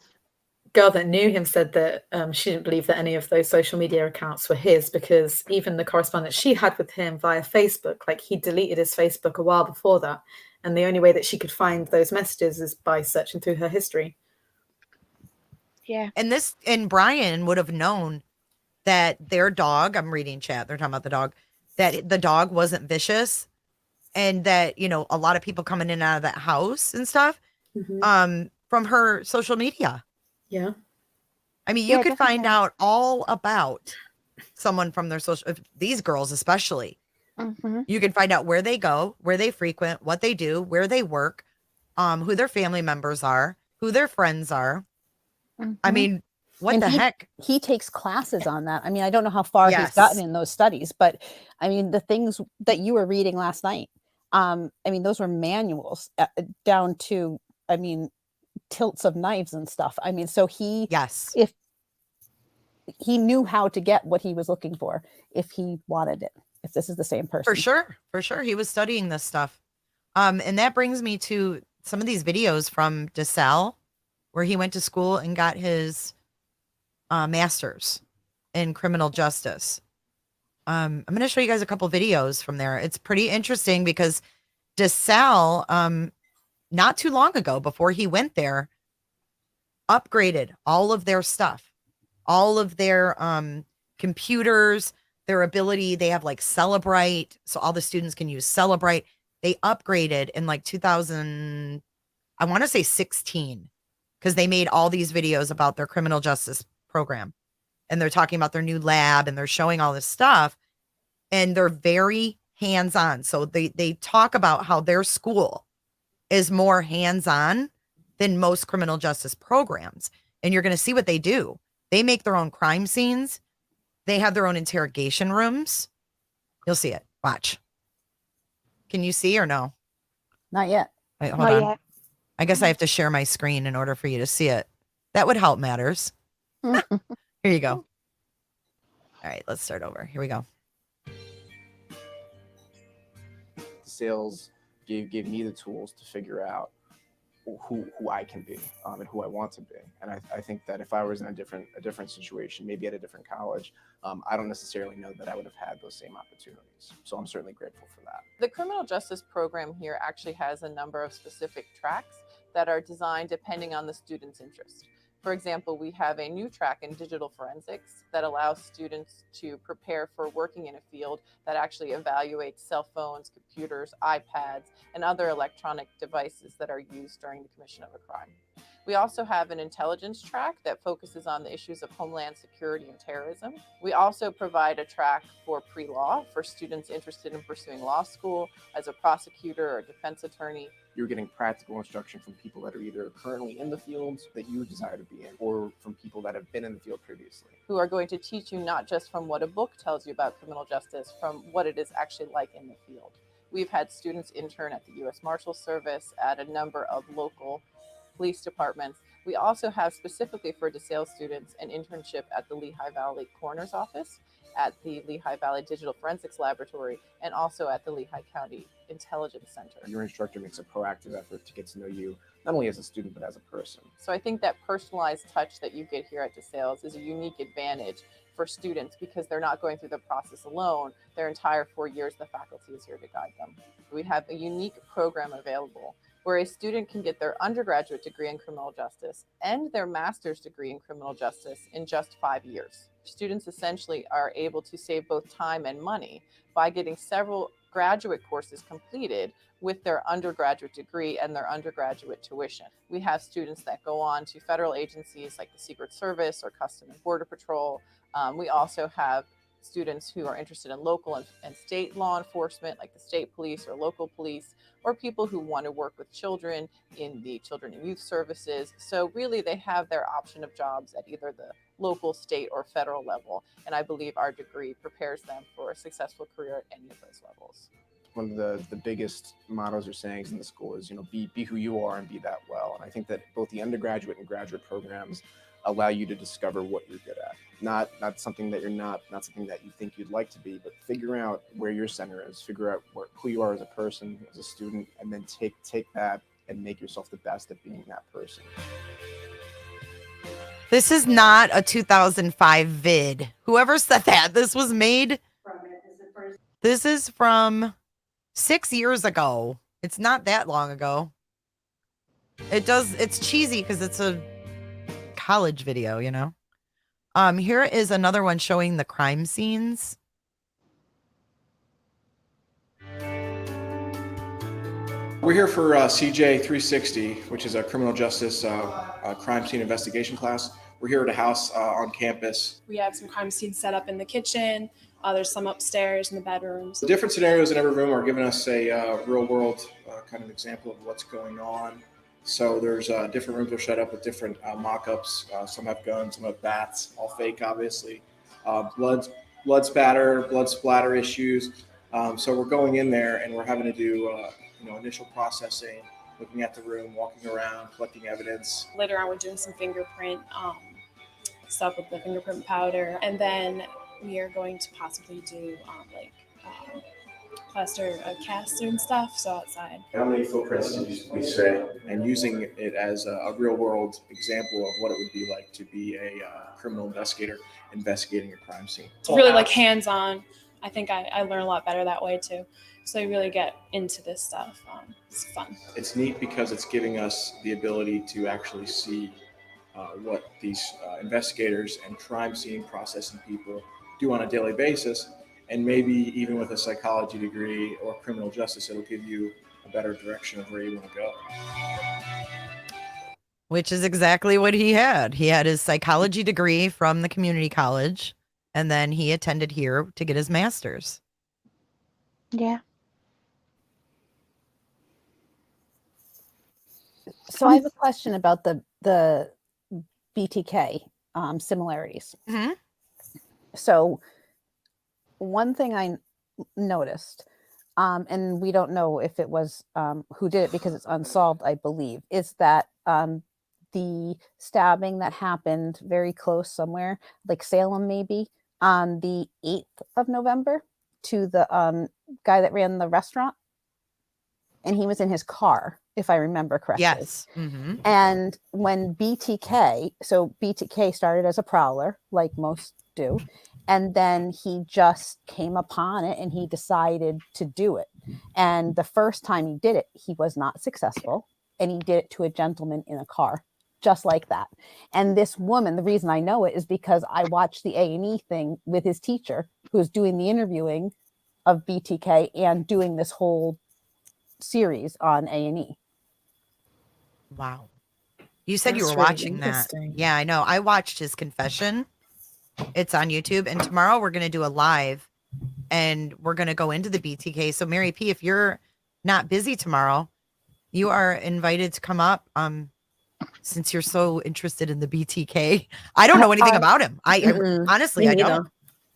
girl that knew him said that she didn't believe that any of those social media accounts were his, because even the correspondence she had with him via Facebook, like, he deleted his Facebook a while before that, and the only way that she could find those messages is by searching through her history. Yeah. And Bryan would have known that their dog, I'm reading chat, they're talking about the dog, that the dog wasn't vicious, and that, a lot of people coming in and out of that house and stuff, Mm-hmm. from her social media. Yeah. I mean, you Yeah, could find definitely. out all about someone from their social, these girls especially. Mm-hmm. You can find out where they go, where they frequent, what they do, where they work, who their family members are, who their friends are. I Mm-hmm. mean, what And the heck? he takes classes on that. I mean, I don't know how far he's gotten Yes. in those studies, but I mean, the things that you were reading last night, I mean, those were manuals down to, I mean, tilts of knives and stuff. I mean, so Yes. if he knew how to get what he was looking for, if he wanted it, if this is the same person. For sure. He was studying this stuff. And that brings me to some of these videos from DeSalle, where he went to school and got his master's in criminal justice. I'm going to show you guys a couple videos from there. It's pretty interesting because DeSalle, not too long ago, before he went there, upgraded all of their stuff, all of their computers, their ability. They have like Celebrite, so all the students can use Celebrite. They upgraded in like 2000, I want to say 16, because they made all these videos about their criminal justice program. And they're talking about their new lab and they're showing all this stuff. And they're very hands-on. So they talk about how their school is more hands-on than most criminal justice programs. And you're going to see what they do. They make their own crime scenes. They have their own interrogation rooms. You'll see it. Watch. Can you see or no? Not yet. Wait, hold on. Yet. I guess I have to share my screen in order for you to see it. That would help matters. Here you go. All right, let's start over. Here we go. Sales gave me the tools to figure out who I can be and who I want to be. And I think that if I was in a different situation, maybe at a different college, I don't necessarily know that I would have had those same opportunities. So I'm certainly grateful for that. The criminal justice program here actually has a number of specific tracks that are designed depending on the student's interest. For example, we have a new track in digital forensics that allows students to prepare for working in a field that actually evaluates cell phones, computers, iPads, and other electronic devices that are used during the commission of a crime. We also have an intelligence track that focuses on the issues of homeland security and terrorism. We also provide a track for pre-law for students interested in pursuing law school as a prosecutor or defense attorney. You're getting practical instruction from people that are either currently in the fields that you desire to be in, or from people that have been in the field previously. Who are going to teach you not just from what a book tells you about criminal justice, from what it is actually like in the field. We've had students intern at the U.S. Marshals Service, at a number of local police departments. We also have, specifically for DeSalle students, an internship at the Lehigh Valley Coroner's Office, at the Lehigh Valley Digital Forensics Laboratory, and also at the Lehigh County Intelligence Center. Your instructor makes a proactive effort to get to know you, not only as a student, but as a person. So I think that personalized touch that you get here at DeSalle is a unique advantage for students because they're not going through the process alone. Their entire 4 years, the faculty is here to guide them. We have a unique program available where a student can get their undergraduate degree in criminal justice and their master's degree in criminal justice in just 5 years. Students essentially are able to save both time and money by getting several graduate courses completed with their undergraduate degree and their undergraduate tuition. We have students that go on to federal agencies like the Secret Service or Customs and Border Patrol. We also have students who are interested in local and state law enforcement, like the state police or local police, or people who want to work with children in the children and youth services. So really they have their option of jobs at either the local, state, or federal level. And I believe our degree prepares them for a successful career at any of those levels. One of the biggest mottos or sayings in the school is, be who you are and be that well. And I think that both the undergraduate and graduate programs allow you to discover what you're good at. Not something that you're not something that you think you'd like to be, but figure out where your center is, figure out who you are as a person, as a student, and then take that and make yourself the best at being that person. This is not a 2005 vid. Whoever said that, this was made. This is from 6 years ago. It's not that long ago. It's cheesy because it's a college video, Here is another one showing the crime scenes. We're here for CJ 360, which is a criminal justice crime scene investigation class. We're here at a house on campus. We have some crime scenes set up in the kitchen. There's some upstairs in the bedrooms. The different scenarios in every room are giving us a real world kind of example of what's going on. So there's different rooms are set up with different mock-ups. Some have guns, some have bats, all fake, obviously. Blood splatter issues. So we're going in there and we're having to do initial processing, looking at the room, walking around, collecting evidence. Later on, we're doing some fingerprint stuff with the fingerprint powder, and then we are going to possibly do plaster casts and stuff, so outside. How many footprints did we say? And using it as a real world example of what it would be like to be a criminal investigator investigating a crime scene. It's really like hands-on. I think I learn a lot better that way too. So you really get into this stuff. It's fun. It's neat because it's giving us the ability to actually see what these investigators and crime scene processing people do on a daily basis. And maybe even with a psychology degree or criminal justice, it'll give you a better direction of where you want to go. Which is exactly what he had. He had his psychology degree from the community college, and then he attended here to get his master's. Yeah. So I have a question about the BTK similarities. Mm-hmm. So one thing I noticed, and we don't know if it was who did it because it's unsolved, I believe, is that the stabbing that happened very close somewhere, like Salem maybe, on the 8th of November to the guy that ran the restaurant. And he was in his car, if I remember correctly. Yes. Mm-hmm. And when BTK started as a prowler, like most do, and then he just came upon it and he decided to do it. And the first time he did it, he was not successful. And he did it to a gentleman in a car, just like that. And this woman, the reason I know it is because I watched the A&E thing with his teacher, who's doing the interviewing of BTK and doing this whole series on A&E. Wow. You said you That's were really watching that. interesting. Yeah, I know. I watched his confession. It's on YouTube. And tomorrow we're going to do a live and we're going to go into the BTK. So Mary P, if you're not busy tomorrow, you are invited to come up. Since you're so interested in the BTK, I don't know anything about him. I honestly, I don't.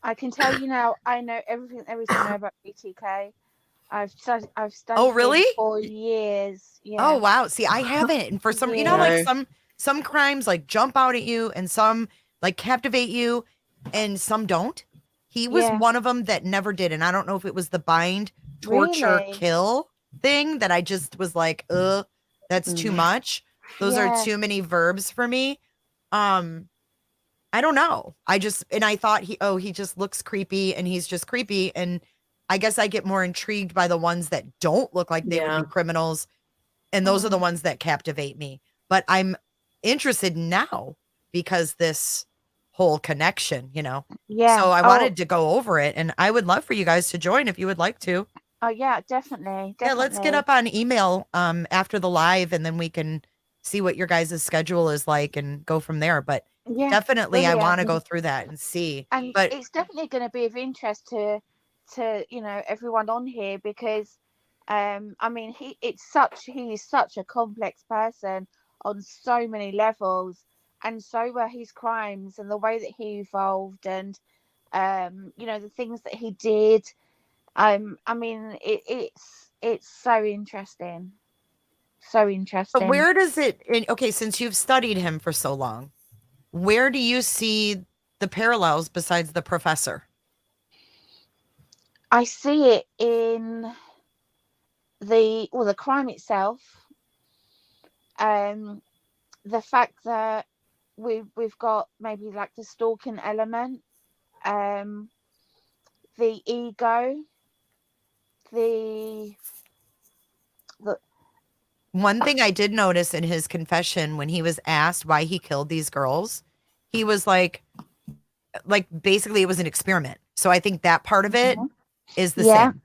I can tell you now, I know everything there is to know about BTK. I've studied Oh, really? him for years. Yeah. Oh, wow. See, I haven't. And for some, you know, like some crimes like jump out at you and some like captivate you and some don't. He was one of them that never did. And I don't know if it was the bind, torture, Really? kill thing that I just was like, that's too much. Those are too many verbs for me. I don't know. I thought he just looks creepy and he's just creepy. And I guess I get more intrigued by the ones that don't look like they would be criminals. And those are the ones that captivate me. But I'm interested now because this whole connection, you know? Yeah. So I wanted to go over it and I would love for you guys to join if you would like to. Oh yeah, definitely. Yeah, let's get up on email after the live and then we can see what your guys' schedule is like and go from there. But definitely I want to go through that and see. And but it's definitely going to be of interest to everyone on here because I mean he is such a complex person on so many levels, and so were his crimes and the way that he evolved and the things that he did. I mean it's so interesting. So interesting. But where does it okay, since you've studied him for so long, where do you see the parallels besides the professor? I see it in the crime itself. The fact that we've got maybe like the stalking element, the ego, the one thing I did notice in his confession when he was asked why he killed these girls, he was like basically it was an experiment. So I think that part of it is the same.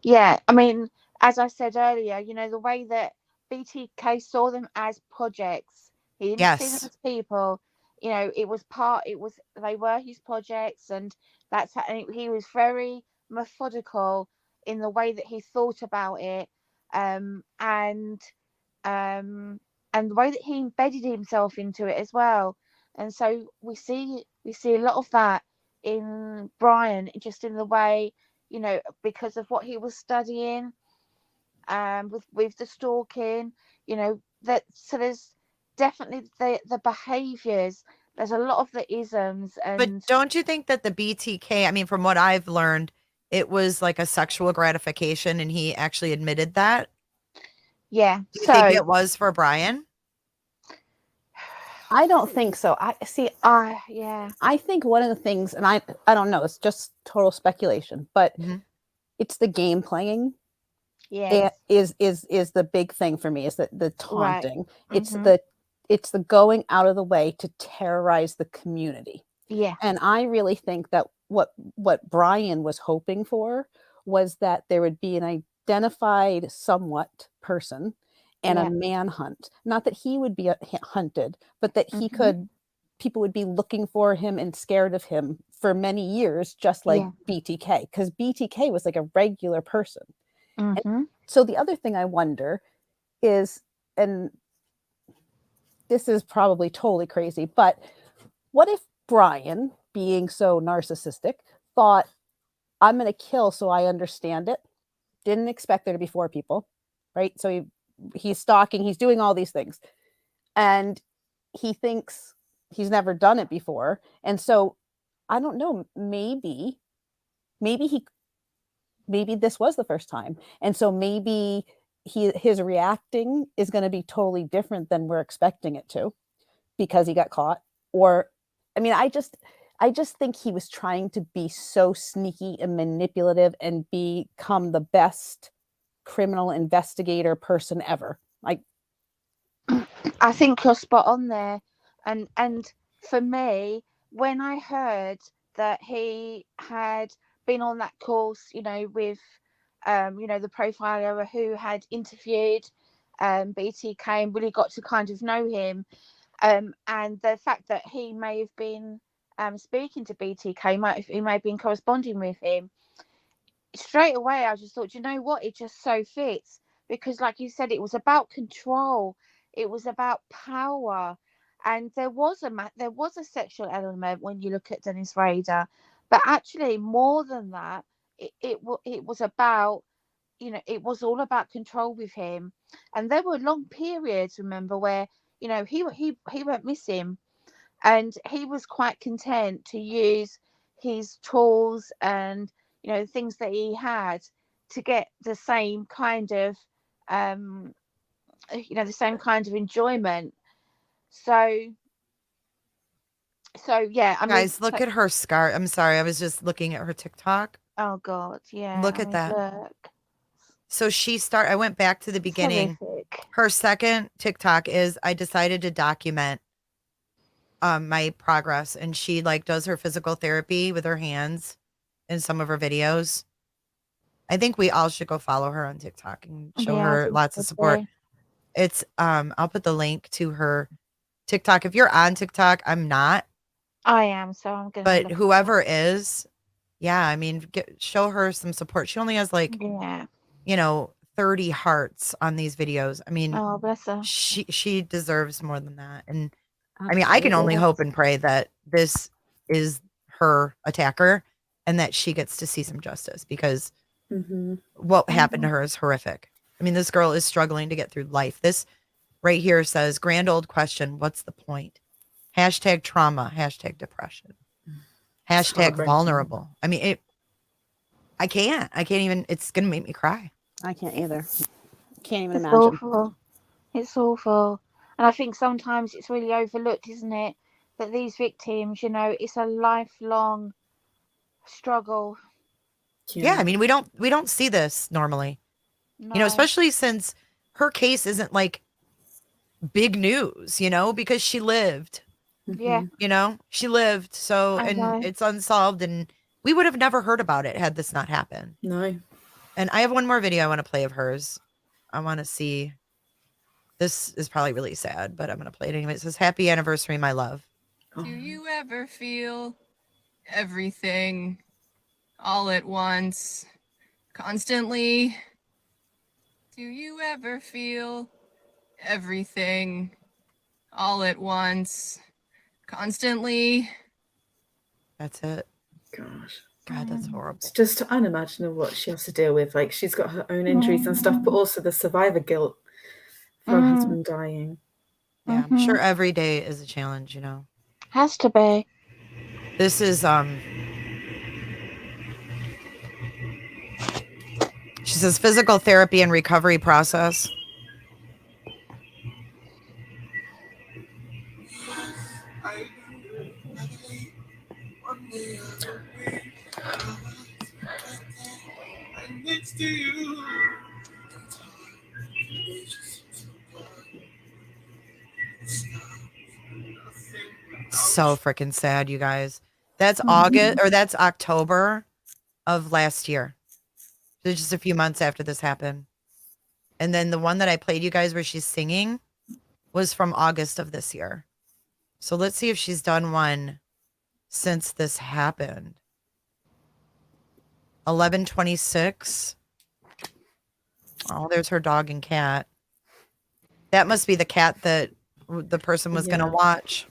Yeah. I mean, as I said earlier, the way that BTK saw them as projects, he didn't see them as people. you know, they were his projects, and that's how, and he was very methodical in the way that he thought about it, and the way that he embedded himself into it as well. And so we see a lot of that in Bryan, just in the way, you know, because of what he was studying, with the stalking, you know, that, so there's definitely the behaviors, there's a lot of the isms. But And don't you think that the BTK, I mean, from what I've learned, it was like a sexual gratification, and he actually admitted that? yeah, Do you so think it was for Bryan? I don't think so. I see. Yeah, I think one of the things, and I don't know, it's just total speculation, but it's the game playing. yes, Is the big thing for me, is that the right. taunting. It's the going out of the way to terrorize the community. Yeah. And I really think that what Bryan was hoping for was that there would be an identified somewhat person and Yeah. a manhunt. Not that he would be hunted, but that he could, people would be looking for him and scared of him for many years, just like BTK, because BTK was like a regular person. And so the other thing I wonder is, and this is probably totally crazy, but what if Bryan, being so narcissistic, thought, I'm going to kill so I understand it, didn't expect there to be 4 people, right? So he's stalking, he's doing all these things, and he thinks he's never done it before. And so I don't know, maybe this was the first time. And so maybe his reacting is going to be totally different than we're expecting it to, because he got caught. Or, I mean, I just think he was trying to be so sneaky and manipulative and become the best criminal investigator person ever. Like, I think you're spot on there. And for me, when I heard that he had been on that course, you know, with you know, the profiler who had interviewed BTK and really got to kind of know him, and the fact that he may have been speaking to BTK, he may have been corresponding with him, straight away I just thought, you know what, it just so fits, because like you said, it was about control, it was about power, and there was a sexual element when you look at Dennis Rader, but actually more than that, it was about, you know, it was all about control with him. And there were long periods, remember, where, you know, he went missing, and he was quite content to use his tools and, you know, things that he had to get the same kind of you know, the same kind of enjoyment. So yeah, I mean, Guys, look at her scar. I'm sorry, I was just looking at her TikTok. Oh God, yeah. Look I at mean, that. look. So I went back to the beginning. horrific. Her second TikTok is, I decided to document my progress, and she like does her physical therapy with her hands in some of her videos. I think we all should go follow her on TikTok and show Yeah, I her think lots so of support. too. It's I'll put the link to her TikTok. If you're on TikTok, I'm not, I am, so I'm gonna. but look at whoever is, yeah, I mean, show her some support. She only has like, Yeah. you know, 30 hearts on these videos. I mean, Oh, bless her. she deserves more than that. And I mean, I can only Absolutely. hope and pray that this is her attacker and that she gets to see some justice, because what happened to her is horrific. I mean, this girl is struggling to get through life. This right here says, grand old question, what's the point? Hashtag trauma, hashtag depression, hashtag heartbreaking. vulnerable. I mean, I can't even, it's going to make me cry. I can't either. Can't even It's imagine. awful. It's awful. And I think sometimes it's really overlooked, isn't it? That these victims, you know, it's a lifelong struggle. Yeah, I mean, we don't see this normally. No. You know, especially since her case isn't like big news, you know, because she lived. Yeah. You know, she lived. So, I and know. it's unsolved, and we would have never heard about it had this not happened. No. And I have one more video I want to play of hers. I want to see. This is probably really sad, but I'm going to play it anyway. It says, happy anniversary, my love. Do you ever feel everything all at once, constantly? Do you ever feel everything all at once, constantly? That's it. Gosh. God, that's horrible. It's just unimaginable what she has to deal with. Like, she's got her own injuries and stuff, but also the survivor guilt for her husband dying. Yeah, I'm sure every day is a challenge, you know. Has to be. This is she says physical therapy and recovery process. So freaking sad, you guys. That's August or that's October of last year. So just a few months after this happened. And then the one that I played you guys where she's singing was from August of this year. So let's see if she's done one since this happened. 11/26. Oh, there's her dog and cat. That must be the cat that the person was going to watch.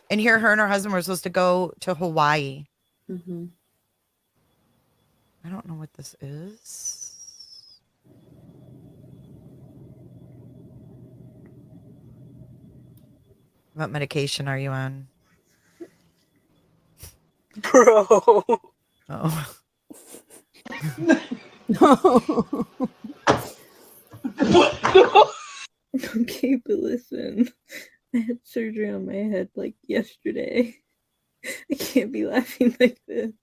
And here, her and her husband were supposed to go to Hawaii. Mm-hmm. I don't know what this is. What medication are you on? Bro. Oh. Okay, but listen. I had surgery on my head like yesterday. I can't be laughing like this.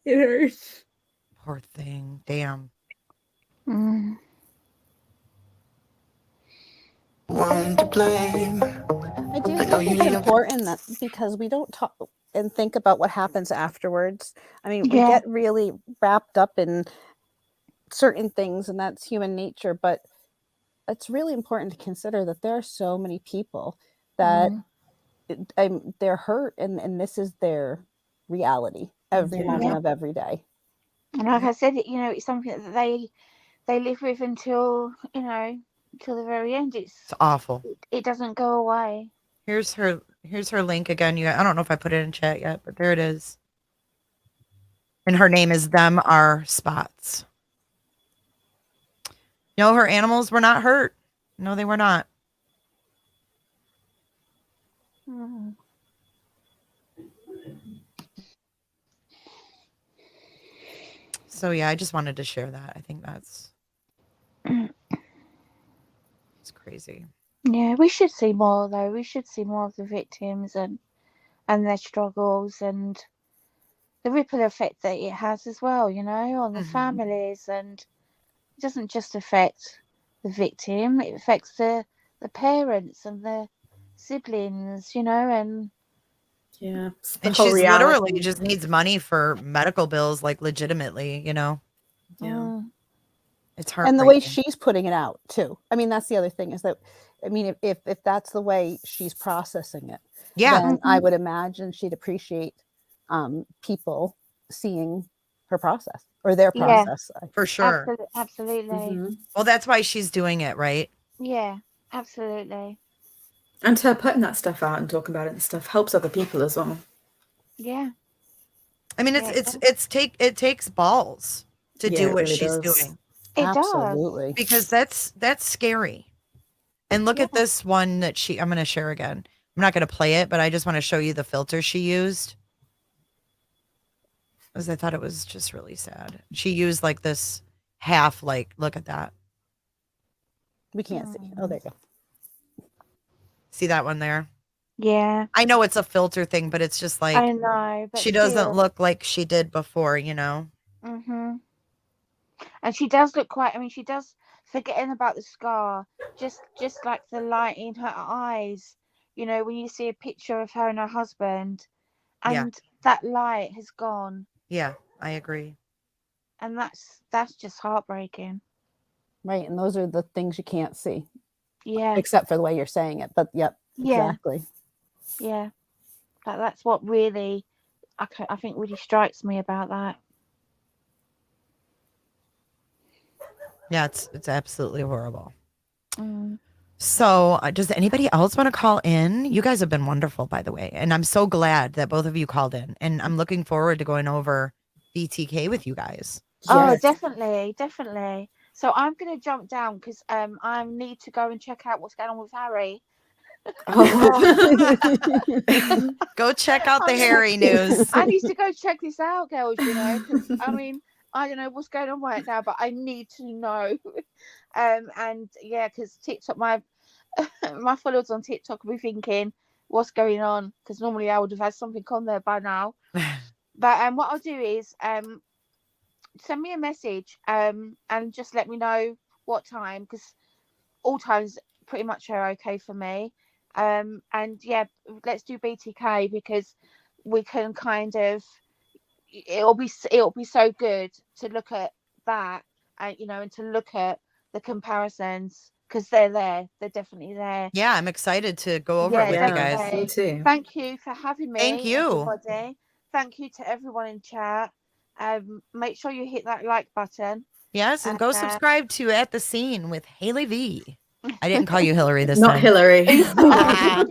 It hurts. Poor thing. Damn. I do think it's important that because we don't talk and think about what happens afterwards. I mean, we get really wrapped up in certain things, and that's human nature, but it's really important to consider that there are so many people that they're hurt, and this is their reality every moment of every day. And like I said, you know, it's something that they live with until, you know, till the very end. It's awful. It doesn't go away. Here's her link again. You guys, I don't know if I put it in chat yet, but there it is. And her name is Them Are Spots. No, her animals were not hurt. No, they were not. So yeah, I just wanted to share that. I think that's it's crazy. Yeah, we should see more though. We should see more of the victims and their struggles and the ripple effect that it has as well, you know, on the families. And it doesn't just affect the victim, it affects the parents and the siblings, you know, and And she's literally just needs money for medical bills, like legitimately, you know. It's heartbreaking. And the way she's putting it out too. I mean, that's the other thing is that, I mean, if that's the way she's processing it, then I would imagine she'd appreciate people seeing her process or their process. For sure. Absolutely. Well, that's why she's doing it, right? Yeah, absolutely. And her putting that stuff out and talking about it and stuff helps other people as well. Yeah. I mean, it takes balls to do what she's doing. It does. Because that's scary. And look at this one that I'm going to share again. I'm not going to play it, but I just want to show you the filter she used. Because I thought it was just really sad. She used like this half, like, look at that. We can't see. Oh, there you go. See that one there? Yeah. I know it's a filter thing, but it's just like, I know, but she doesn't look like she did before, you know? And she does look quite, I mean, she does, forgetting about the scar, just like the light in her eyes, you know, when you see a picture of her and her husband, and that light has gone. Yeah, I agree. And that's just heartbreaking. Right, and those are the things you can't see. Yeah. except for the way you're saying it. But yep, Yeah. exactly. Yeah. That's what really, I think really strikes me about that. Yeah, it's absolutely horrible. Mm. So, does anybody else want to call in? You guys have been wonderful, by the way, and I'm so glad that both of you called in. And I'm looking forward to going over BTK with you guys. Oh, definitely, definitely. So I'm going to jump down because I need to go and check out what's going on with Harry. Go check out the Harry news. I need to go check this out, girls. You know, 'cause, I mean, I don't know what's going on right now, but I need to know. And yeah, because TikTok, my followers on TikTok will be thinking, what's going on? Because normally I would have had something on there by now. But what I'll do is send me a message and just let me know what time, because all times pretty much are okay for me. And yeah, let's do BTK because we can kind of, it'll be so good to look at that and and to look at the comparisons because they're definitely there. Yeah, I'm excited to go over it with you guys. Me too. Thank you for having me. Thank you. Everybody. Thank you to everyone in chat. Make sure you hit that like button. Yes, and go subscribe to At the Scene with Haley V. I didn't call you Hillary this Not time. Hillary. I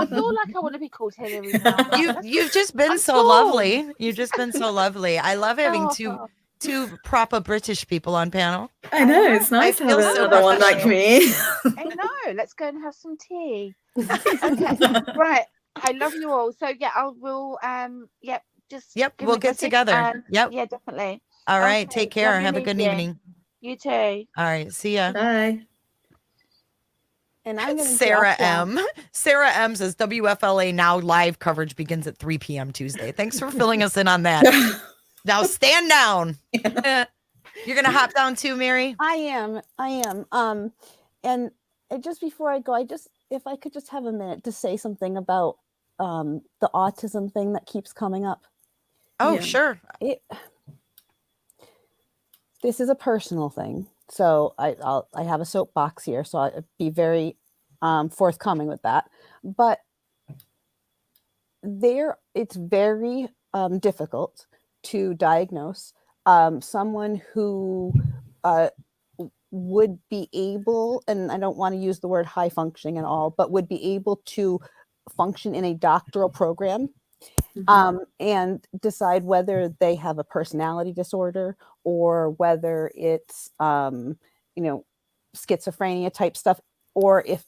feel like I want to be called Hillary now. You've just been so lovely. You've just been so lovely. I love having Oh. two proper British people on panel. I know, it's nice to have feel so another one like me. I know. Let's go and have some tea. Okay. Right. I love you all. So yeah, I will. Just give we'll me a get message together. and- Yep. Yeah, definitely. All right, Okay, take care. love you, Have a good Lucy. evening. You too. All right, see ya. Bye. And I'm going to Sarah M. Sarah M says WFLA now live coverage begins at 3 p.m. Tuesday. Thanks for filling us in on that. Now stand down. You're gonna hop down too, Mary? I am. And just before I go, if I could just have a minute to say something about the autism thing that keeps coming up. Oh, sure. This is a personal thing, so I have a soapbox here, so I'll be very forthcoming with that. But it's very difficult to diagnose someone who would be able, and I don't want to use the word high functioning at all, but would be able to function in a doctoral program and decide whether they have a personality disorder or whether it's schizophrenia type stuff, or if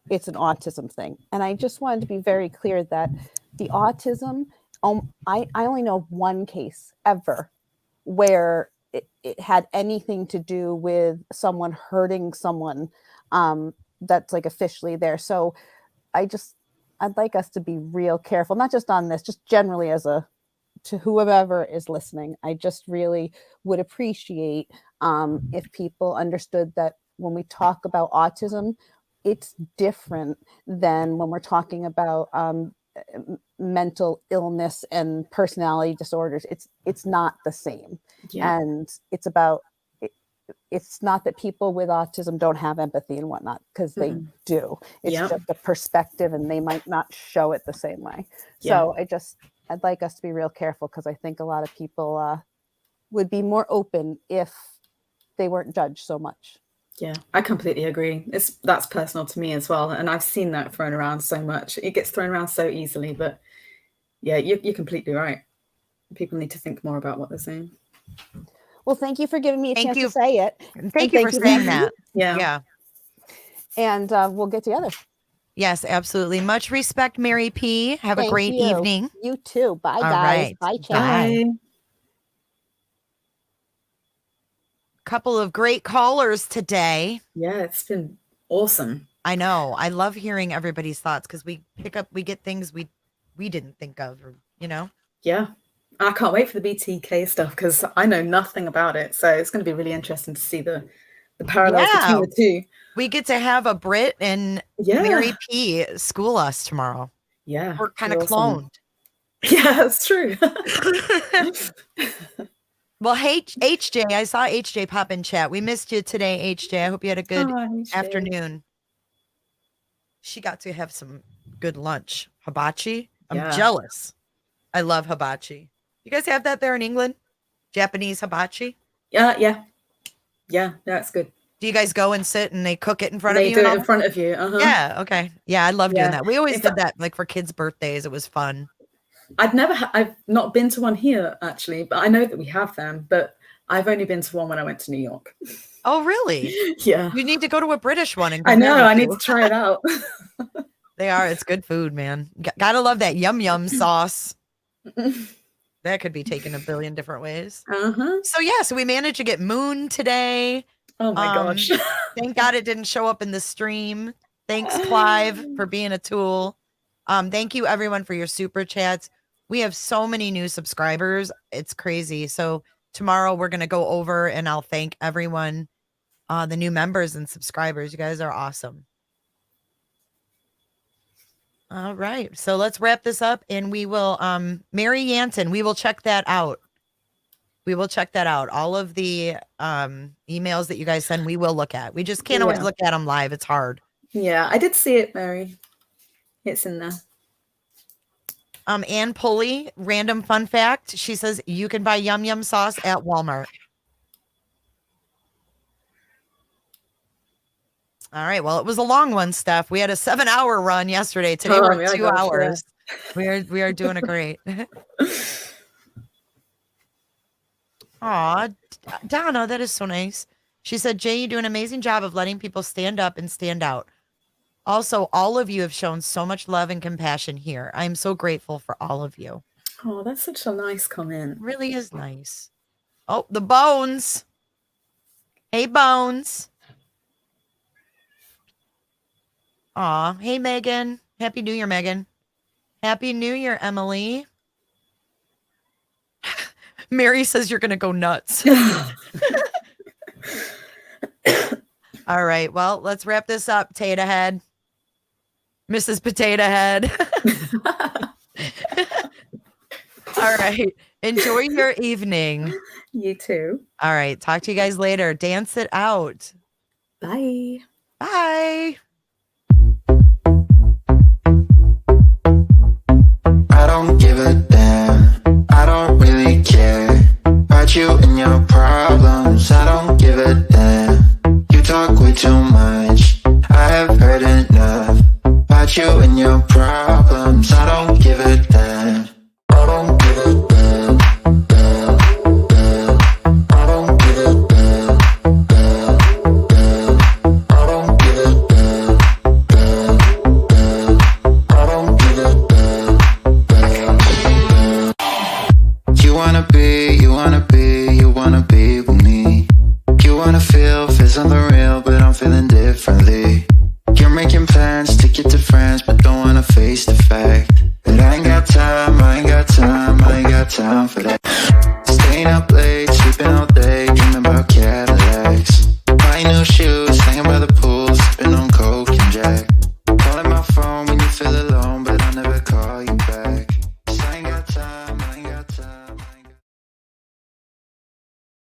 it's an autism thing. And I just wanted to be very clear that the autism, I only know of one case ever where it had anything to do with someone hurting someone that's like officially there. So I'd like us to be real careful, not just on this, just generally to whoever is listening. I just really would appreciate if people understood that when we talk about autism, it's different than when we're talking about mental illness and personality disorders. It's not the same. Yeah. And it's not that people with autism don't have empathy and whatnot, because they do. It's Yep. just a perspective and they might not show it the same way. Yeah. So I'd like us to be real careful, because I think a lot of people would be more open if they weren't judged so much. Yeah, I completely agree. That's personal to me as well. And I've seen that thrown around so much. It gets thrown around so easily, but yeah, you're completely right. People need to think more about what they're saying. Well, thank you for giving me a chance you. to say it. Thank you for saying that. Yeah. And we'll get together. Yes, absolutely. Much respect, Mary P. Have a Thank great you. evening. You too. Bye, All guys. right. Bye, chat. Bye. Couple of great callers today. Yeah, it's been awesome. I know. I love hearing everybody's thoughts because we get things we didn't think of, or, Yeah. I can't wait for the BTK stuff because I know nothing about it. So it's going to be really interesting to see the parallels between the two. We get to have a Brit and Mary P school us tomorrow. Yeah. We're kind of awesome. cloned. Yeah, that's true. Well, hey, HJ, I saw HJ pop in chat. We missed you today, HJ. I hope you had a good afternoon. she got to have some good lunch. Hibachi. I'm Yeah. jealous. I love hibachi. You guys have that there in England? Japanese hibachi? Yeah, that's good. Do you guys go and sit and they cook it in front They of you? do and it all in that? front of you. Uh-huh. Yeah, okay. Yeah, I love doing Yeah. that. We always In did fact- that like for kids' birthdays. It was fun. I've not been to one here actually, but I know that we have them, but I've only been to one when I went to New York. Oh, really? Yeah. You need to go to a British one and I compare know, the I need two. to try it out. They are. It's good food, man. Gotta love that yum yum sauce. That could be taken a billion different ways. Uh-huh. So yeah, so we managed to get Moon today. Oh my gosh. Thank God it didn't show up in the stream. Thanks, Clive, for being a tool. Thank you everyone for your super chats. We have so many new subscribers. It's crazy. So tomorrow we're gonna go over and I'll thank everyone, the new members and subscribers. You guys are awesome. All right. So let's wrap this up and we will Mary Yanton, we will check that out. We will check that out. All of the emails that you guys send, we will look at. We just can't always Yeah. look at them live. It's hard. Yeah, I did see it, Mary. It's in there. Ann Pulley, random fun fact. She says you can buy yum yum sauce at Walmart. All right. Well, it was a long one, Steph. We had a 7-hour run yesterday. Today Oh, we're yeah, at 2 gosh, yeah. hours. We are doing a great. Aw, Donna, that is so nice. She said, Jay, you do an amazing job of letting people stand up and stand out. Also, all of you have shown so much love and compassion here. I'm so grateful for all of you. Oh, that's such a nice comment. It really is nice. Oh, the Bones. Hey, Bones. Aw, hey, Megan. Happy New Year, Megan. Happy New Year, Emily. Mary says you're going to go nuts. All right. Well, let's wrap this up. Potato Head. Mrs. Potato Head. All right. Enjoy your evening. You too. All right. Talk to you guys later. Dance it out. Bye. Bye.